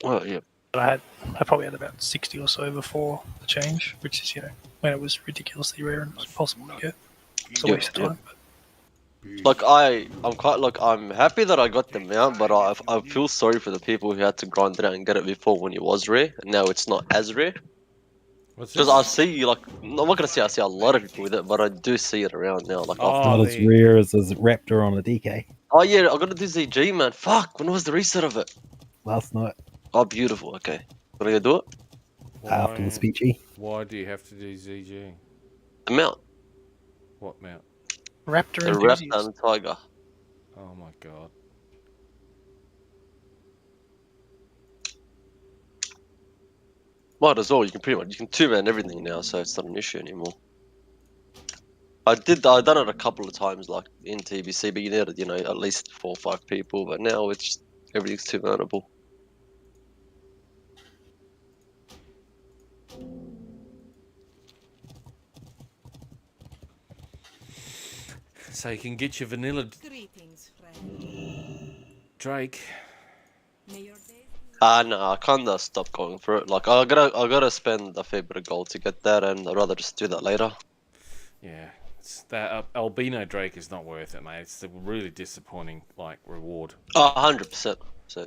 Oh yeah. But I probably had about 60 or so before the change, which is when it was ridiculously rare and impossible to get. It's a waste of time. Like I'm happy that I got the mount, but I feel sorry for the people who had to grind it out and get it before when it was rare, and now it's not as rare. Because I see I'm not gonna say I see a lot of people with it, but I do see it around now. Like, not as rare as a Raptor on a DK. oh yeah, I gotta do ZG, man. Fuck, when was the reset of it? Last night. Oh, beautiful. Okay, gonna go do it. After the speechy. Why do you have to do ZG? The mount. What mount? Raptor The Raptor and Tiger. Oh my god. Might as well. You can two-man everything now, so it's not an issue anymore. I've done it a couple of times, like in TBC, but you needed, at least 4 or 5 people. But now it's just everything's two-manable. So you can get your vanilla Drake. No, I kinda stopped going for it. Like I gotta spend a fair bit of gold to get that, and I'd rather just do that later. Yeah, that albino Drake is not worth it, mate. It's a really disappointing reward. 100%.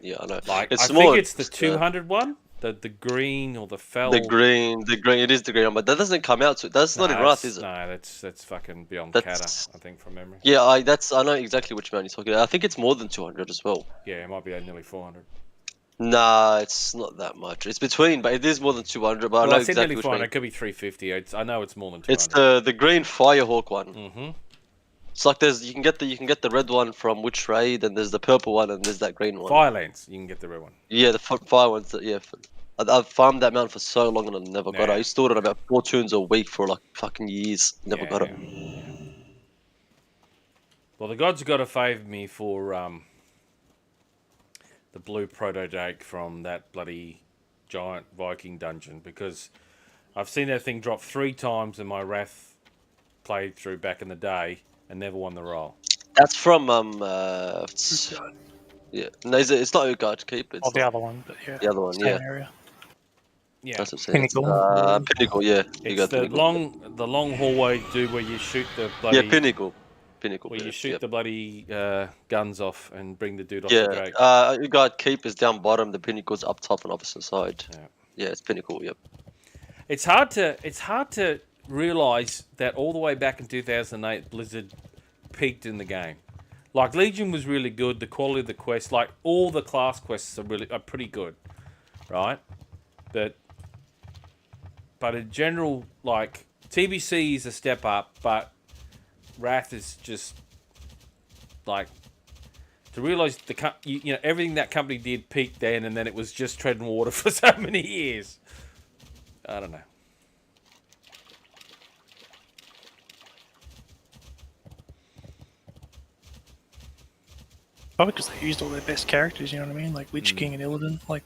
Yeah, I know. I it's think it's the 200 one, the green or the fell. The green. It is the green one, but that doesn't come out. That's not in Wrath, is it? No, that's fucking beyond Kata, I think, from memory. Yeah, I know exactly which man you're talking about. I think it's more than 200 as well. Yeah, it might be nearly 400. Nah, it's not that much. It's between, but it is more than 200. But Well, I know exactly which one. It could be 350. I know it's more than 200. It's the green Firehawk one. Mm-hmm. It's like you can get the red one from Witch Raid, and there's the purple one, and there's that green one. Firelands, you can get the red one. Yeah, the fire ones. Yeah, I've farmed that mount for so long and I never got it. I used to order about 4 tunes a week for like fucking years. Never got it. Yeah. Well, the gods got to favour me for the blue proto Drake from that bloody giant Viking dungeon, because I've seen that thing drop 3 times in my Wrath playthrough back in the day and never won the roll. That's from yeah. No, it's not Utgard Keep. It's the other one, but yeah. The other one, yeah. Area. Yeah. That's what I'm saying. Pinnacle, yeah. It's the long hallway, dude, where you shoot the bloody... Yeah, Pinnacle. Where you shoot the bloody guns off and bring the dude off the Drake. Utgard Keep is down bottom, the Pinnacle's up top and opposite side. Yeah, it's Pinnacle, yep. It's hard to realise that all the way back in 2008, Blizzard peaked in the game. Like, Legion was really good, the quality of the quests, like, all the class quests are pretty good, right? But in general, like, TBC is a step up, but Wrath is just, like, to realise everything that company did peaked then, and then it was just treading water for so many years. I don't know. Probably because they used all their best characters, you know what I mean? Like Lich King and Illidan, like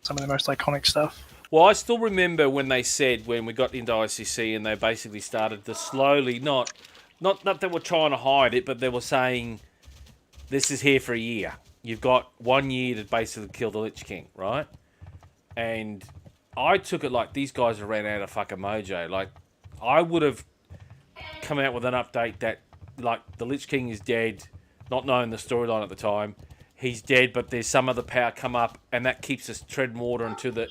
some of the most iconic stuff. Well, I still remember when they said, when we got into ICC and they basically started to slowly, not that they were trying to hide it, but they were saying, this is here for a year. You've got 1 year to basically kill the Lich King, right? And I took it like these guys ran out of fucking mojo. Like, I would have come out with an update that like the Lich King is dead, not knowing the storyline at the time. He's dead, but there's some other power come up, and that keeps us treading water until the.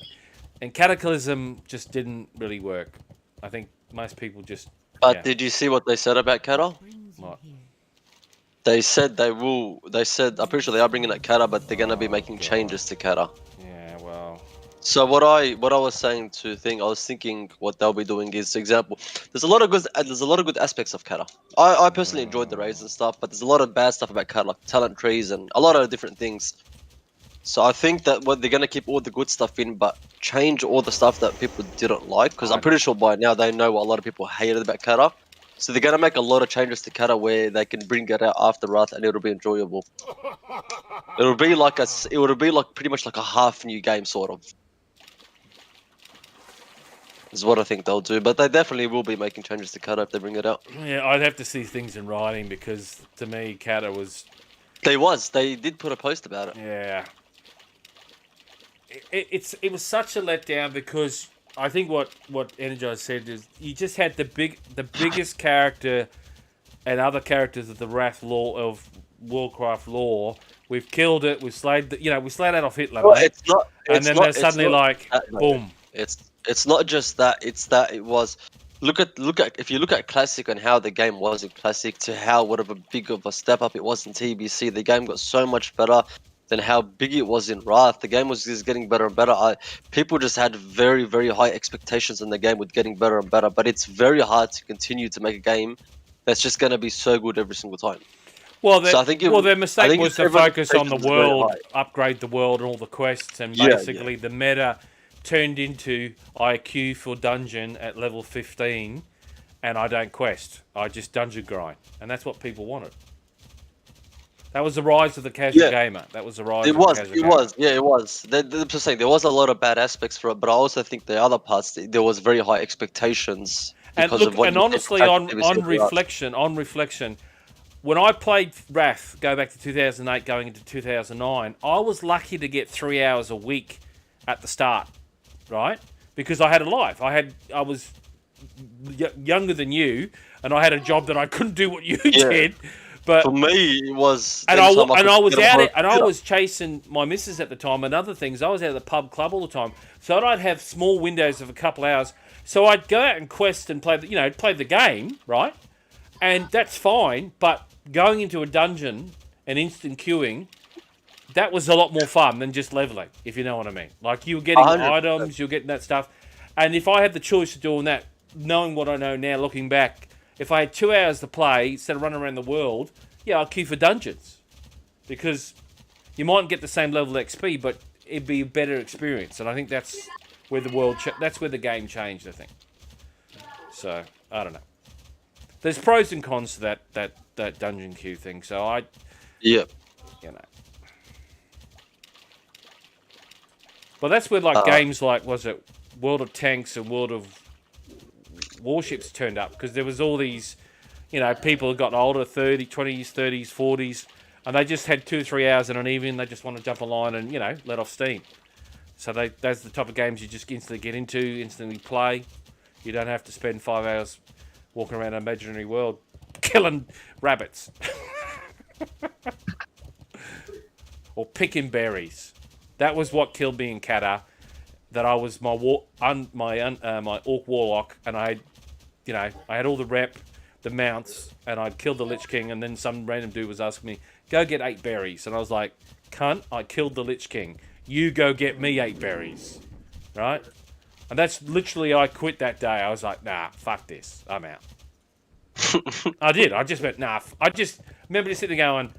And Cataclysm just didn't really work. I think most people just. But yeah. did you see what they said about Kata? What? They said they will. They said I'm pretty sure they are bringing up Kata, but they're gonna be making changes to Kata. Yeah, well. So what I was saying to think, I was thinking what they'll be doing is, for example, there's a lot of good aspects of Kata. I personally enjoyed the raids and stuff, but there's a lot of bad stuff about Kata, like talent trees and a lot of different things. So I think that what they're gonna keep all the good stuff in, but change all the stuff that people didn't like, because I'm pretty sure by now they know what a lot of people hated about Kata. So they're gonna make a lot of changes to Kata where they can bring it out after Wrath, and it'll be enjoyable. It'll be like pretty much like a half new game, sort of. Is what I think they'll do, but they definitely will be making changes to Kata if they bring it out. Yeah, I'd have to see things in writing because to me, Kata was. They did put a post about it. Yeah. It was such a letdown because I think what Energize said is you just had the biggest character and other characters of the Wrath lore of Warcraft lore. We've killed it. We've slayed that off Hitler. Well, mate. Then they're suddenly like, boom. It's not just that. It's that it was. Look at if you look at Classic and how the game was in Classic to how whatever big of a step up it was in TBC, the game got so much better than how big it was in Wrath. The game was just getting better and better. People just had very, very high expectations in the game with getting better and better, but it's very hard to continue to make a game that's just going to be so good every single time. Well, their mistake was to focus on the world, upgrade the world and all the quests, and basically the meta turned into I queue for dungeon at level 15 and I don't quest. I just dungeon grind. And that's what people wanted. That was the rise of the casual gamer. That was the rise of the casual gamer. It was. I'm just saying, there was a lot of bad aspects for it, but I also think the other parts, there was very high expectations. And look, and honestly, on reflection, when I played Wrath, go back to 2008, going into 2009, I was lucky to get 3 hours a week at the start. Right, because I had a life. I was younger than you, and I had a job that I couldn't do what you did. But for me, it was. And I was out it, and I was chasing my missus at the time and other things. I was out at the club all the time, so I'd have small windows of a couple hours. So I'd go out and quest and play the game, right? And that's fine. But going into a dungeon and instant queuing. That was a lot more fun than just leveling, if you know what I mean. Like, you were getting 100%. Items, you were getting that stuff. And if I had the choice of doing that, knowing what I know now, looking back, if I had 2 hours to play, instead of running around the world, I'll queue for dungeons. Because you mightn't get the same level of XP, but it'd be a better experience. And I think that's where that's where the game changed, I think. So, I don't know. There's pros and cons to that dungeon queue thing, so Yeah. You know. But that's where games like, was it World of Tanks and World of Warships turned up, because there was all these, people who got older, 20s, 30s, 40s, and they just had 2 or 3 hours in an evening. They just want to jump a line and, let off steam. So those are the type of games you just instantly get into, instantly play. You don't have to spend 5 hours walking around an imaginary world killing rabbits. Or picking berries. That was what killed me in Kata. That I was my Orc Warlock, and I had all the rep, the mounts, and I'd killed the Lich King, and then some random dude was asking me, go get 8 berries. And I was like, cunt, I killed the Lich King. You go get me 8 berries. Right? And that's literally, I quit that day. I was like, nah, fuck this. I'm out. I did. I just went, nah. I just remember just sitting there going,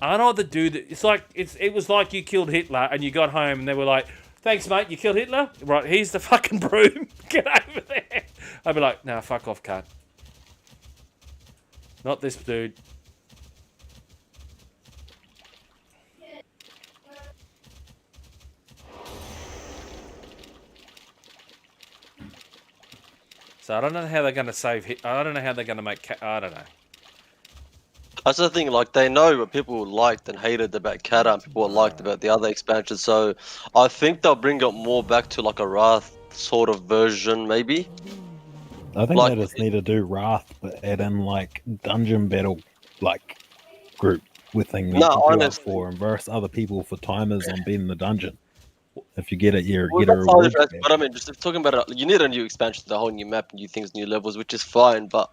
aren't I the dude that... It was like you killed Hitler, and you got home, and they were like, thanks, mate, you killed Hitler? Right, here's the fucking broom. Get over there. I'd be like, nah, fuck off, cunt. Not this dude. So I don't know how they're going to save Hitler. I don't know how they're going to make... I don't know. That's the thing, they know what people liked and hated about Kata and people liked about the other expansions, so I think they'll bring it more back to a Wrath sort of version, maybe. I think Like- they just need to do Wrath, but add in like dungeon battle, like group with thing you No, can queue up honestly. for and verse other people for timers on beating the dungeon. If you get it, you Well, get a that's how reward. it is, but I mean, just talking about it, you need a new expansion, the whole new map, new things, new levels, which is fine. But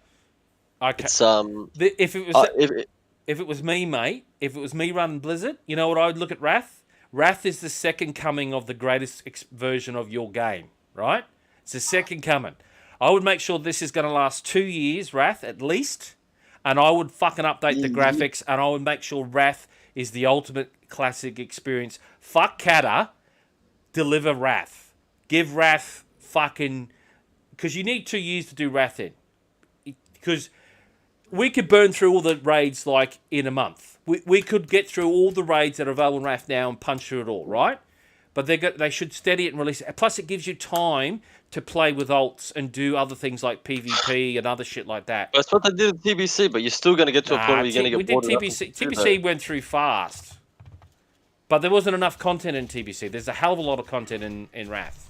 Okay. it's If it was if it was me, mate, if it was me running Blizzard, you know what I would look at Wrath? Wrath is the second coming of the greatest version of your game, right? It's the second coming. I would make sure this is going to last 2 years, Wrath, at least. And I would fucking update the graphics, and I would make sure Wrath is the ultimate classic experience. Fuck Kata, deliver Wrath. Give Wrath fucking... Because you need 2 years to do Wrath in. Because we could burn through all the raids, like, in a month. We could get through all the raids that are available in Wrath now and punch through it all, right? But they should steady it and release it. Plus, it gives you time to play with alts and do other things like PvP and other shit like that. That's what they did with TBC, but you're still going to get to a point where you're going to get we bored. did TBC. TBC went through fast. But there wasn't enough content in TBC. There's a hell of a lot of content in Wrath.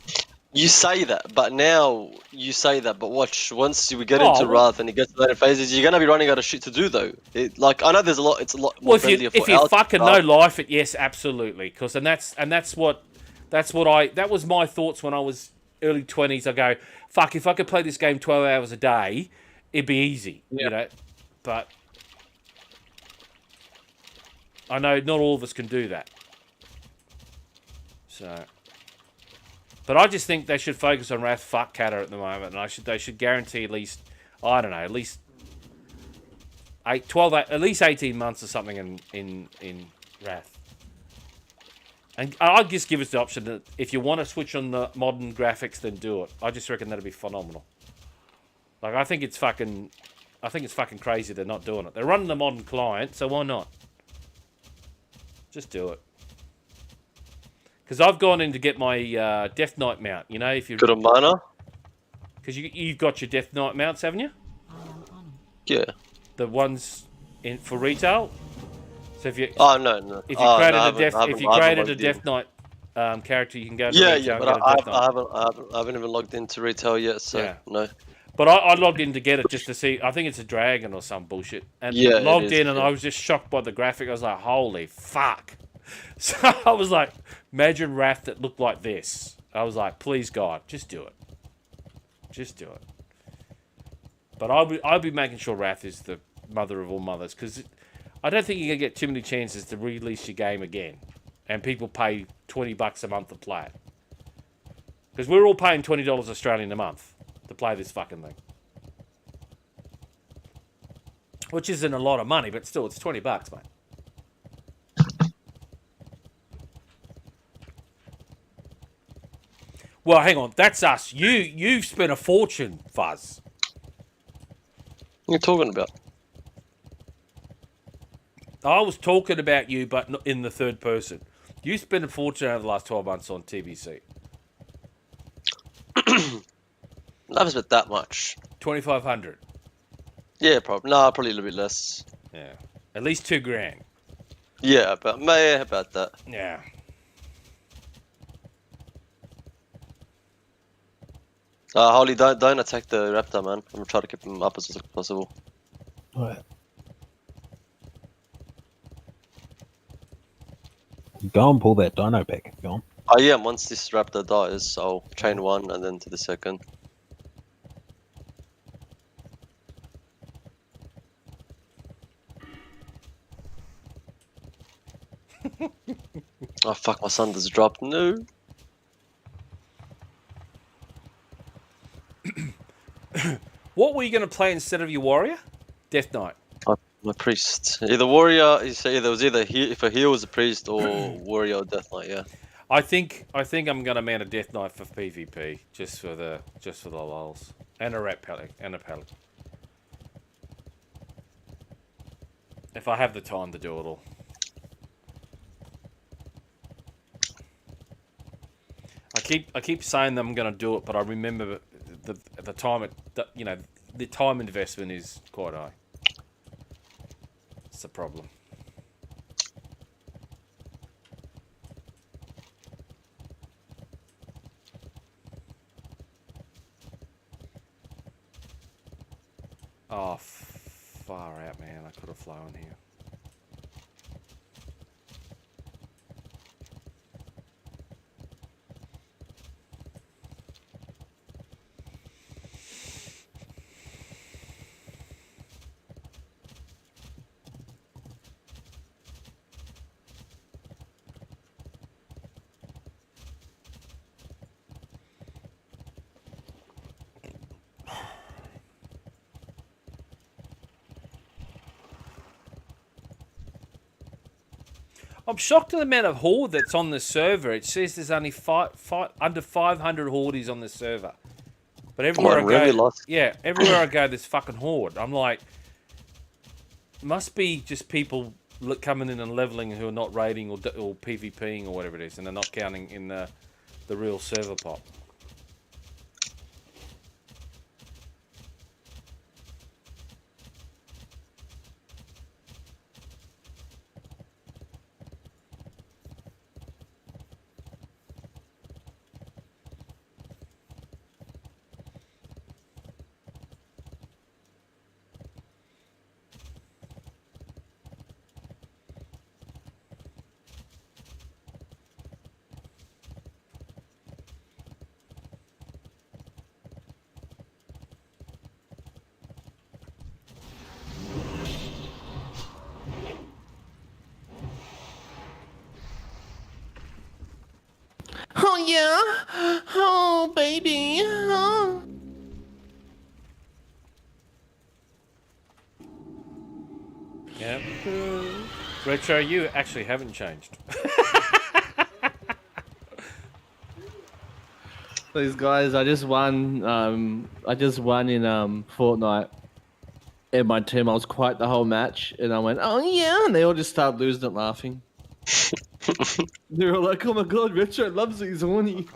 You say that, but watch, once we get into Wrath and it gets to later phases, you're gonna be running out of shit to do though. Like, I know there's a lot. It's a lot more friendlier for if you fucking know stuff. life it, yes, absolutely. Because that was my thoughts when I was early 20s. I go, fuck, if I could play this game 12 hours a day, it'd be easy, you know. But I know not all of us can do that. So. But I just think they should focus on Wrath. Fuck Kata at the moment, and they should guarantee at least, I don't know, at least 18 months or something in Wrath. And I'd just give us the option that if you want to switch on the modern graphics, then do it. I just reckon that'd be phenomenal. Like, I think it's fucking crazy they're not doing it. They're running the modern client, so why not? Just do it. Because I've gone in to get my Deathknight mount. You know, if you got a mana. Because you've got your Deathknight mounts, haven't you? Yeah. The ones for retail. So if you no. If you created a Deathknight character, you can go to retail. But I haven't even logged into retail yet, so no. But I logged in to get it just to see. I think it's a dragon or some bullshit. And logged in, and I was just shocked by the graphic. I was like, holy fuck. So I was like, imagine Wrath that looked like this. I was like, please God, just do it. Just do it. But I'll be making sure Wrath is the mother of all mothers, because I don't think you're going to get too many chances to release your game again. And people pay $20 a month to play it. Because we're all paying $20 Australian a month to play this fucking thing. Which isn't a lot of money, but still, it's $20, mate. Well, hang on. That's us. You've spent a fortune, Fuzz. What are you talking about? I was talking about you, but not in the third person. You spent a fortune over the last 12 months on TBC. Never spent that much. 2,500. Yeah, probably. No, probably a little bit less. Yeah, at least $2,000. Yeah, about that. Yeah. Holly, don't attack the raptor, man. I'm gonna try to keep him up as much as possible. Right. Go and pull that dino pack. Go on. Oh yeah, once this raptor dies, I'll chain one and then to the second. Oh fuck, my son just dropped. No. What were you going to play instead of your warrior? Deathknight. My priest. Either warrior. If a heal was a priest or warrior or Deathknight. Yeah. I think I'm going to mount a Deathknight for PvP, just for the lulz, and a rat pellet and a pellet. If I have the time to do it all. I keep saying that I'm going to do it, but I remember the time the time investment is quite high. It's the problem. Oh, far out, man. I could have flown here. I'm shocked at the amount of horde that's on the server. It says there's only under 500 hordes on the server. But everywhere I really go, lost. yeah, everywhere I go, there's fucking horde. I'm like, must be just people coming in and leveling who are not raiding or PvPing or whatever it is, and they're not counting in the real server pop. Oh yeah, oh baby. Oh. Yeah. Retro, you actually haven't changed. These guys, I just won. I just won in Fortnite. And my team, I was quiet the whole match, and I went, "Oh yeah," and they all just started losing it, laughing. They were like, "Oh my god, Retro loves it. He's horny."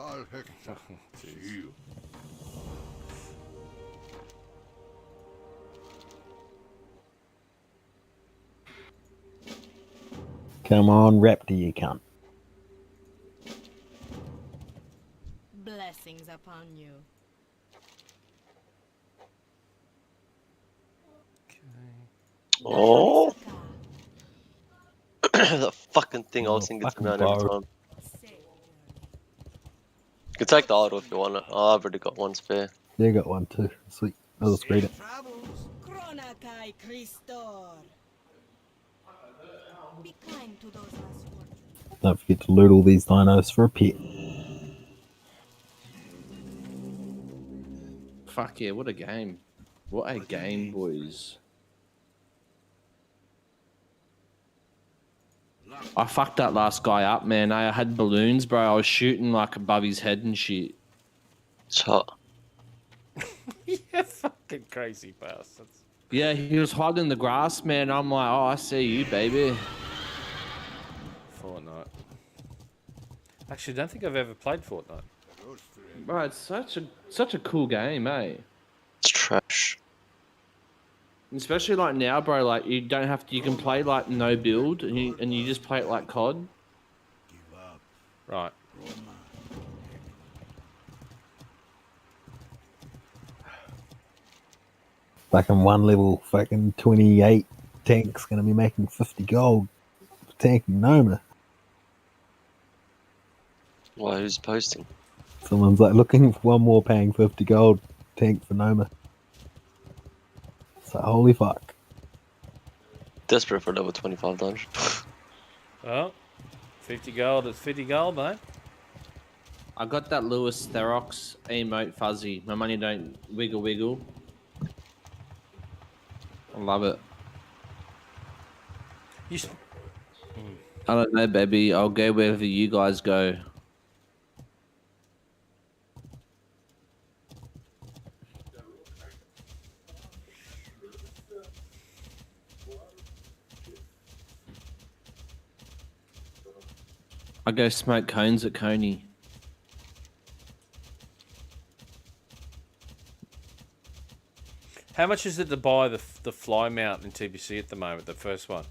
Come on, Raptor, you cunt. Blessings upon you. Oh. That fucking thing I was thinking to me every time. You can take the idol if you want it. Oh, I've already got one spare. Yeah, got one too. Sweet. I'll just read it. Be kind to those less fortunate. Don't forget to loot all these dinos for a pet. Fuck yeah, what a game. What a game, boys. I fucked that last guy up, man. I had balloons, bro. I was shooting like above his head and shit. It's hot. Yeah, fucking crazy bastards. Yeah, he was hiding in the grass, man. I'm like, oh, I see you, baby. Fortnite. Actually, I don't think I've ever played Fortnite. Bro, it's such a cool game, eh? It's trash. Especially like now, bro. Like you don't have to. You can play like no build, and you just play it like COD. Right. Fucking one level, fucking 28 tanks gonna be making 50 gold for tanking Noma. Why, who's posting? Someone's like looking for one more paying 50 gold tank for Noma. So holy fuck. Desperate for level 25 dungeon. Well, 50 gold is 50 gold, mate. I got that Lewis Therox emote fuzzy. My money don't wiggle wiggle. I love it. I don't know, baby. I'll go wherever you guys go. I go smoke cones at Coney. How much is it to buy the fly mount in TBC at the moment, the first one?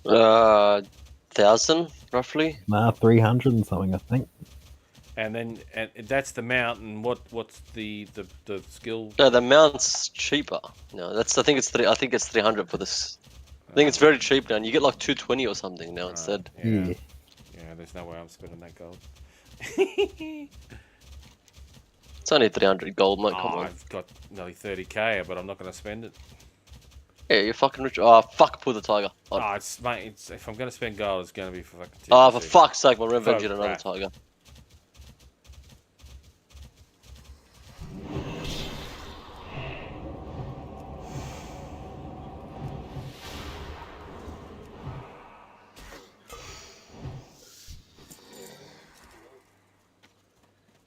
1,000 roughly. Nah, 300 and something, I think. And that's the mount. And what's the skill? No, the mount's cheaper. No, I think it's 300 for this. I think it's very cheap now, and you get like 220 or something now instead. Yeah. Yeah, there's no way I'm spending that gold. It's only 300 gold, mate. Come on. I've got nearly 30k, but I'm not going to spend it. Yeah, you're fucking rich. Oh, fuck, pull the tiger. Oh, mate, if I'm going to spend gold, it's going to be for fucking TBC. Oh, for fuck's sake, my revenge For another crap. tiger.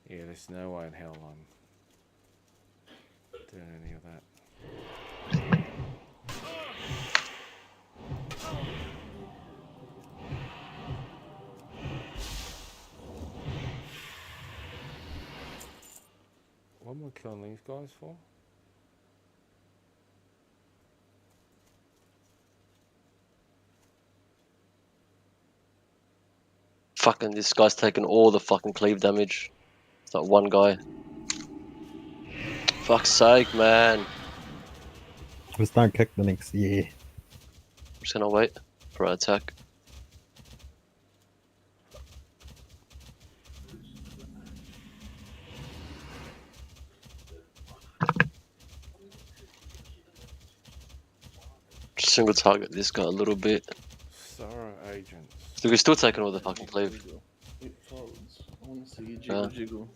Yeah, there's no way in hell I'm doing any of that. What am I killing these guys for? Fucking, this guy's taking all the fucking cleave damage. It's like one guy. Fuck's sake, man. Just don't kick the next year. I'm just gonna wait for an attack. Just single target this guy a little bit. Sorrow agents. So we're still taking all the fucking cleave. I want to see you jiggle jiggle.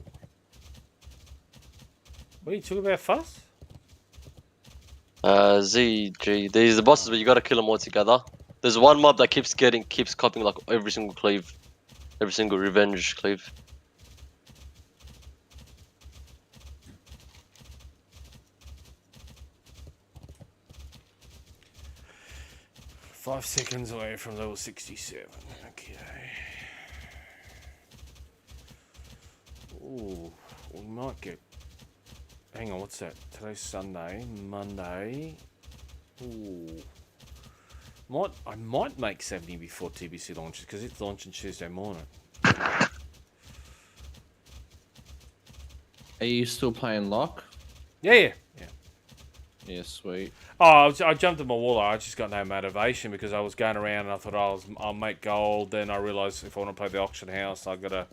What are you talking about, Fuss? ZG. These are the bosses, but you gotta kill them all together. There's one mob that keeps copying like every single cleave, every single revenge cleave. Five seconds away from level 67. Okay. Ooh, we might get. Hang on, what's that? Today's Sunday, Monday. Ooh. I might make 70 before TBC launches because it's launching Tuesday morning. Are you still playing Lock? Yeah. Yeah, sweet. Oh, I jumped at my wall. I just got no motivation because I was going around and I thought I'll make gold. Then I realised if I want to play the auction house, I've got to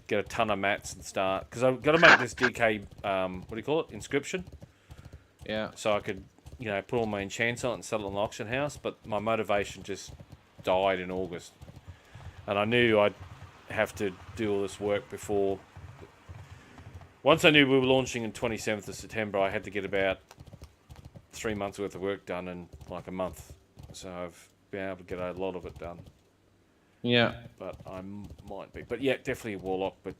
get a ton of mats and start because I've got to make this DK. What do you call it? Inscription. Yeah. So I could, put all my enchants on it and sell it in the auction house. But my motivation just died in August, and I knew I'd have to do all this work before. Once I knew we were launching on 27th of September, I had to get about 3 months worth of work done in like a month, so I've been able to get a lot of it done. Yeah, but I might be, but yeah, definitely a warlock. But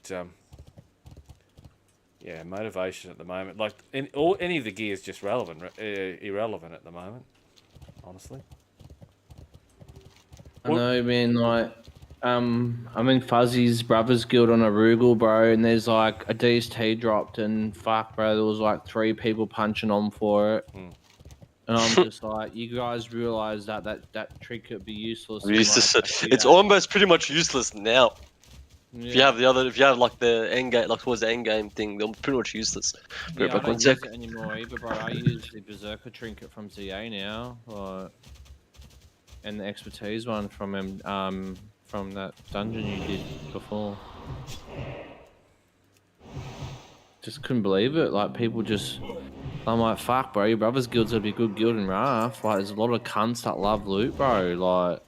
yeah, motivation at the moment, like any of the gear is just irrelevant at the moment, honestly. I know, man. Like, I'm in Fuzzy's brother's guild on Arugel, bro, and there's like a DST dropped, and fuck, bro, there was like 3 people punching on for it. And I'm just like, you guys realise that trinket would be useless. Useless. Like, It's almost pretty much useless now. Yeah. If you have like the end game, like towards the end game thing, they're pretty much useless. Yeah, I don't use it anymore either, bro. I use the Berserker trinket from ZA now, and the expertise one from that dungeon you did before. Just couldn't believe it. Like, people just. I'm like, fuck, bro, your brother's guild's gonna be a good guild in Wrath. Like, there's a lot of cunts that love loot, bro. Like,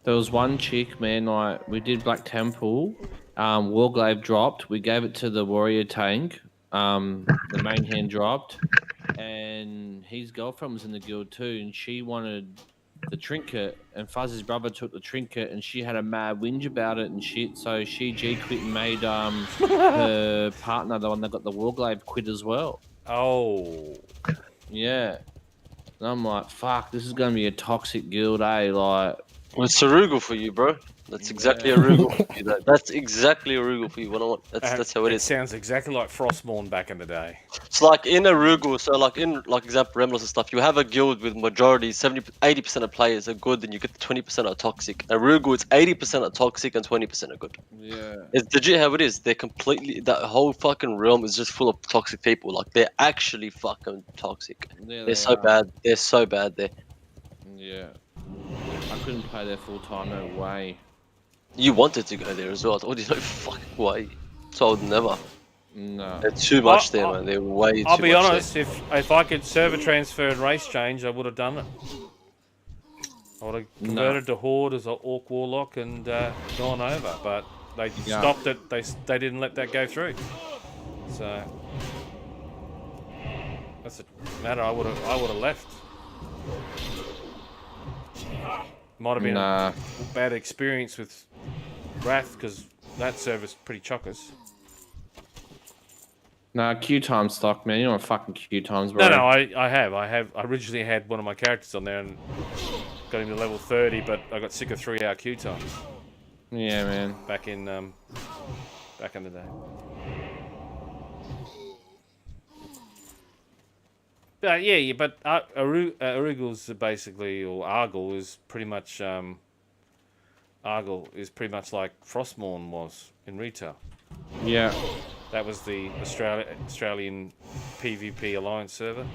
there was one chick, man, like, we did Black Temple, Warglaive dropped, we gave it to the warrior tank, the main hand dropped, and his girlfriend was in the guild too, and she wanted the trinket, and Fuzzy's brother took the trinket, and she had a mad whinge about it and shit, so she G-quit and made her partner, the one that got the Warglaive, quit as well. Oh. Yeah. And I'm like, fuck, this is going to be a toxic guild, eh? Like, well, it's Arugel for you, bro. That's exactly a Rugal for you. That's exactly a Rugal for you. What I want. That's how it is. Sounds exactly like Frostmourne back in the day. It's like in a Rugal, so like in like example Remnants and stuff, you have a guild with majority 80% of players are good, then you get the 20% are toxic. A Rugal, it's 80% are toxic and 20% are good. Yeah. It's legit how it is. They're completely that whole fucking realm is just full of toxic people. Like they're actually fucking toxic. Yeah, They're they so are. bad. They're so bad there. Yeah. I couldn't play there full time. No way. You wanted to go there as well. I told you no fucking way. Told never. No. They're too much there, man. They're way too much. I'll be there. honest. If I could server transfer and race change, I would have done it. I would have converted to Horde as an Orc Warlock and gone over, but they stopped it. They didn't let that go through. So that's a matter. I would have left. Might have been a bad experience with Wrath because that server's pretty chockers. Nah, Q time stock, man. You know what fucking Q times, bro. No, I have. I originally had one of my characters on there and got him to level 30, but I got sick of 3-hour queue times. Yeah, man. Back in the day. Yeah, but Arugul's basically, or Argul is pretty much Argul is pretty much like Frostmourne was in retail. Yeah. That was the Australian PvP Alliance server.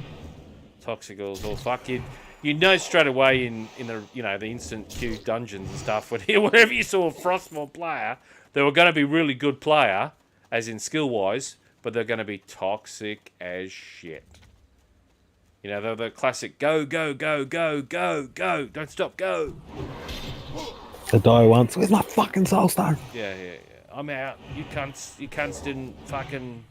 Toxic Girls all fuck you. You know straight away in the the instant queue dungeons and stuff whenever you saw a Frostmourne player, they were going to be really good player, as in skill wise, but they're going to be toxic as shit. You know, they're the classic go, go, go, go, go, go, don't stop, go. To die once. Where's my fucking soulstone? Yeah. I'm out. You cunts didn't fucking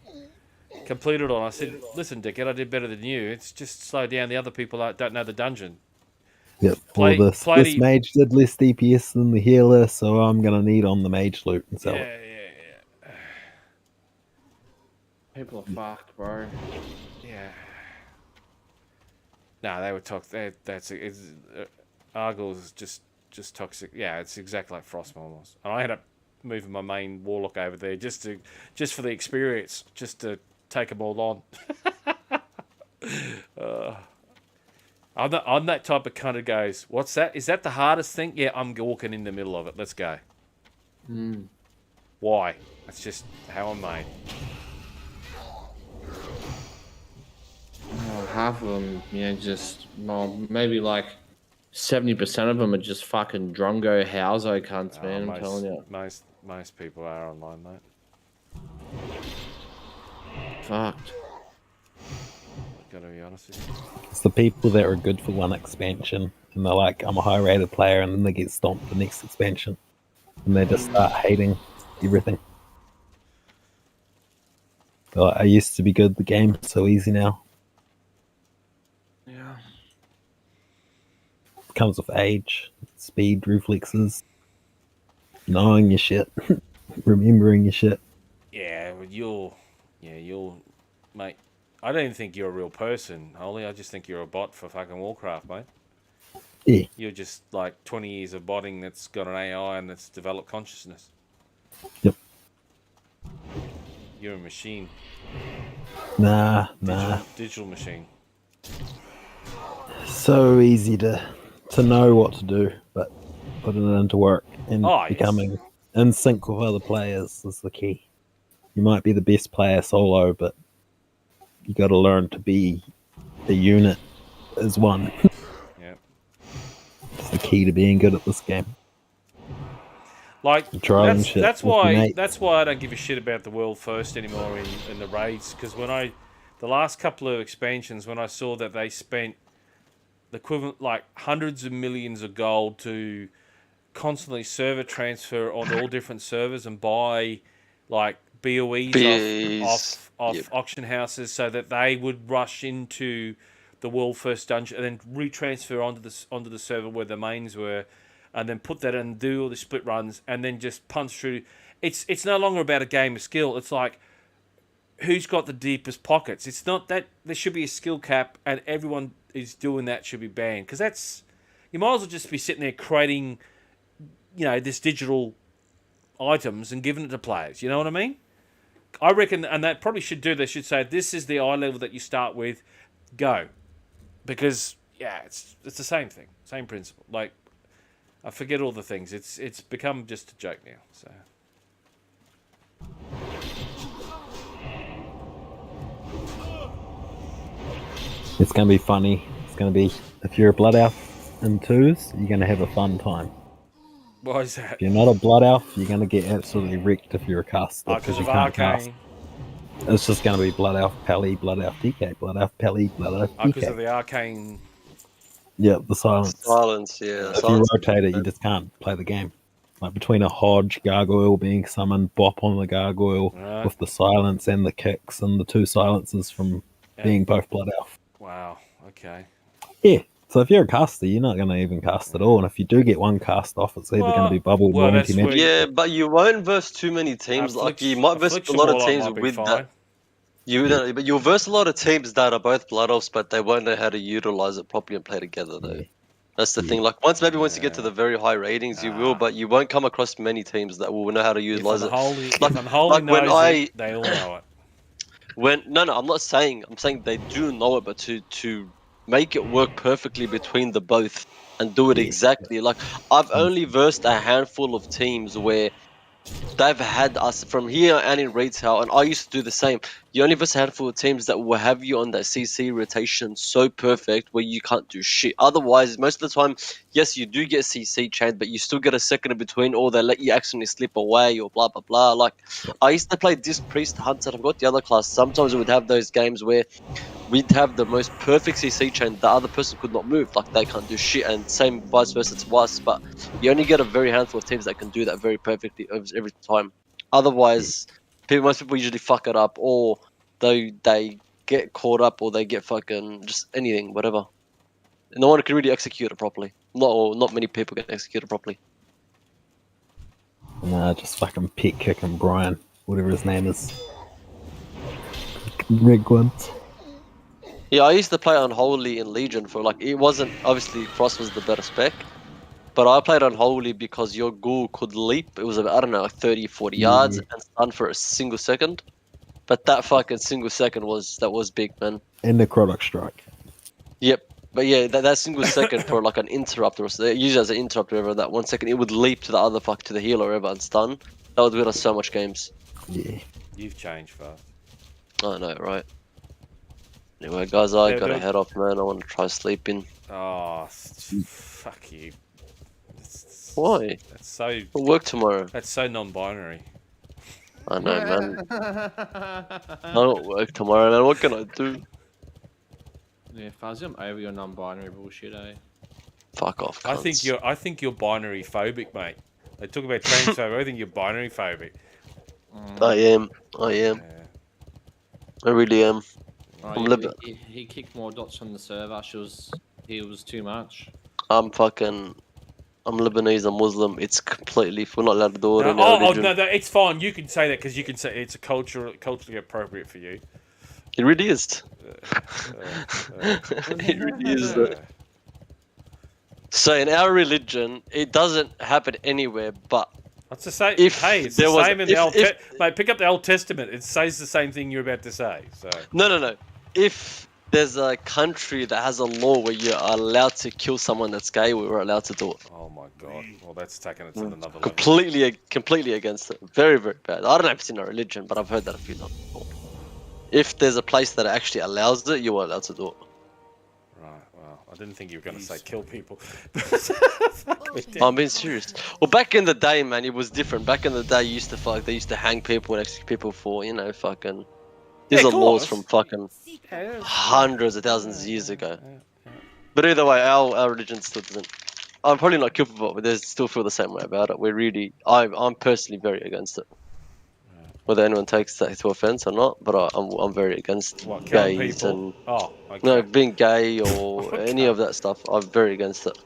complete it all. I said, listen, dickhead, I did better than you. It's just slow down. The other people don't know the dungeon. Yep. This mage did less DPS than the healer, so I'm gonna need on the mage loot and sell it. Yeah. People are fucked, bro. Yeah. No, they were toxic. Argyl's just toxic. Yeah, it's exactly like Frostmourne was. And I ended up moving my main Warlock over there just for the experience, just to take them all on. I'm that type of cunt who goes, what's that? Is that the hardest thing? Yeah, I'm walking in the middle of it. Let's go. Why? That's just how I'm made. Half of them, maybe like 70% of them are just fucking drongo houso cunts, man. I'm telling you. Most people are online, mate. Fucked. Gotta be honest with you. It's the people that are good for one expansion, and they're like, I'm a high-rated player, and then they get stomped the next expansion, and they just start hating everything. Like, I used to be good. The game's so easy now. Yeah. Comes with age, speed, reflexes, knowing your shit, remembering your shit. Yeah, but you're, mate. I don't even think you're a real person, Holly. I just think you're a bot for fucking Warcraft, mate. Yeah. You're just like 20 years of botting that's got an AI and that's developed consciousness. Yep. You're a machine. Nah. Digital machine. So easy to know what to do, but putting it into work and becoming in sync with other players is the key. You might be the best player solo, but you got to learn to be a unit as one. Yeah. It's the key to being good at this game. Like that's why I don't give a shit about the world first anymore in the raids, because the last couple of expansions, when I saw that they spent the equivalent like hundreds of millions of gold to constantly server transfer on all different servers and buy like BOEs off auction houses so that they would rush into the world first dungeon and then retransfer onto the server where the mains were, and then put that in and do all the split runs and then just punch through. It's no longer about a game of skill. It's like who's got the deepest pockets. It's not that there should be a skill cap and everyone is doing that should be banned, because that's, you might as well just be sitting there creating this digital items and giving it to players. You know what I mean? I reckon, and that probably should do. They should say this is the eye level that you start with. Go, because it's the same thing, same principle. Like, I forget all the things. It's become just a joke now. So. It's going to be funny. It's going to be, if you're a Blood Elf in 2s, you're going to have a fun time. Why is that? If you're not a Blood Elf, you're going to get absolutely wrecked if you're a caster. Because you of can't cast. Arcane. It's just going to be Blood Elf Pally, Blood Elf DK, Blood Elf Pally, Blood Elf DK. Because of the Arcane. Yeah, the silence. Silence, yeah. If you rotate it, you just can't play the game. Like between a Hodge gargoyle being summoned, bop on the gargoyle with the silence and the kicks and the 2 silences from being both Blood Elf. Wow. Okay. Yeah. So if you're a caster, you're not going to even cast at all. And if you do get one cast off, it's either going to be bubble or anti-magic. Yeah, but you won't verse too many teams. Like you might verse a lot of teams with that. But you'll verse a lot of teams that are both Blood Elves, but they won't know how to utilize it properly and play together, though. That's the thing. Like once you get to the very high ratings, you will, but you won't come across many teams that will know how to utilize it. If Unholy knows it, they all know it. No, I'm not saying. I'm saying they do know it, but to make it work perfectly between the both and do it exactly. Like I've only versed a handful of teams where they've had us from here and in retail, and I used to do the same. You only verse a handful of teams that will have you on that CC rotation so perfect where you can't do shit. Otherwise, most of the time, yes, you do get CC chained, but you still get a second in between, or they let you accidentally slip away, or blah blah blah. Like I used to play Disc Priest Hunter. I've got the other class. Sometimes we would have those games where we'd have the most perfect CC chain. The other person could not move, like they can't do shit, and same vice versa to us. But you only get a very handful of teams that can do that very perfectly every time. Otherwise, most people usually fuck it up, or they get caught up, or they get fucking just anything, whatever. No one can really execute it properly. Not many people can execute it properly. Nah, just fucking pet kicking Brian, whatever his name is. Rig ones. Yeah, I used to play Unholy in Legion for it wasn't, obviously Frost was the better spec, but I played Unholy because your ghoul could leap. It was about, I don't know, like 30, 40 yards and stun for a single second. But that fucking single second was big, man. And necrotic strike. Yep. But yeah, that single second for like an interrupt, or usually as an interrupt, or whatever, that 1 second, it would leap to the other to the healer or whatever and stun. That would win us so much games. Yeah. You've changed fast. I know, right? Anyway, guys, I gotta head off, man. I want to try sleeping. Oh, fuck you. Why? That's so. I'll work tomorrow. That's so non-binary. I know, man. I don't work tomorrow, man. What can I do? Yeah, Fuzzy, I'm over your non-binary bullshit, eh? Fuck off, cunts. I think you're binary phobic, mate. They talk about transphobic. I think you're binary phobic. I am. Yeah. I really am. Oh, he kicked more dots from the server. He was too much. I'm Lebanese, I'm Muslim. It's completely. We're not allowed to do it in our religion. No, it's fine. You can say that because you can say it's culturally appropriate for you. It really is. It really is. So in our religion, it doesn't happen anywhere, but. That's the same. It's the same in the Old Testament. Mate, pick up the Old Testament. It says the same thing you're about to say. So. No. If there's a country that has a law where you're allowed to kill someone that's gay, we were allowed to do it. Oh my god. Well, that's taking it to another level. Completely against it. Very, very bad. I don't know if it's in our religion, but I've heard that a few times before. If there's a place that actually allows it, you are allowed to do it. Right, well, I didn't think you were going to say kill people. I'm being serious. Well, back in the day, man, it was different. Back in the day, they used to hang people and execute people for, fucking... These are laws from fucking hundreds of thousands of years ago. But either way, our religion still doesn't... I'm probably not culpable, but they still feel the same way about it. I'm personally very against it. Whether anyone takes that to offense or not, but I'm very against gays and... Oh, okay. No, being gay or any of that stuff. I'm very against it.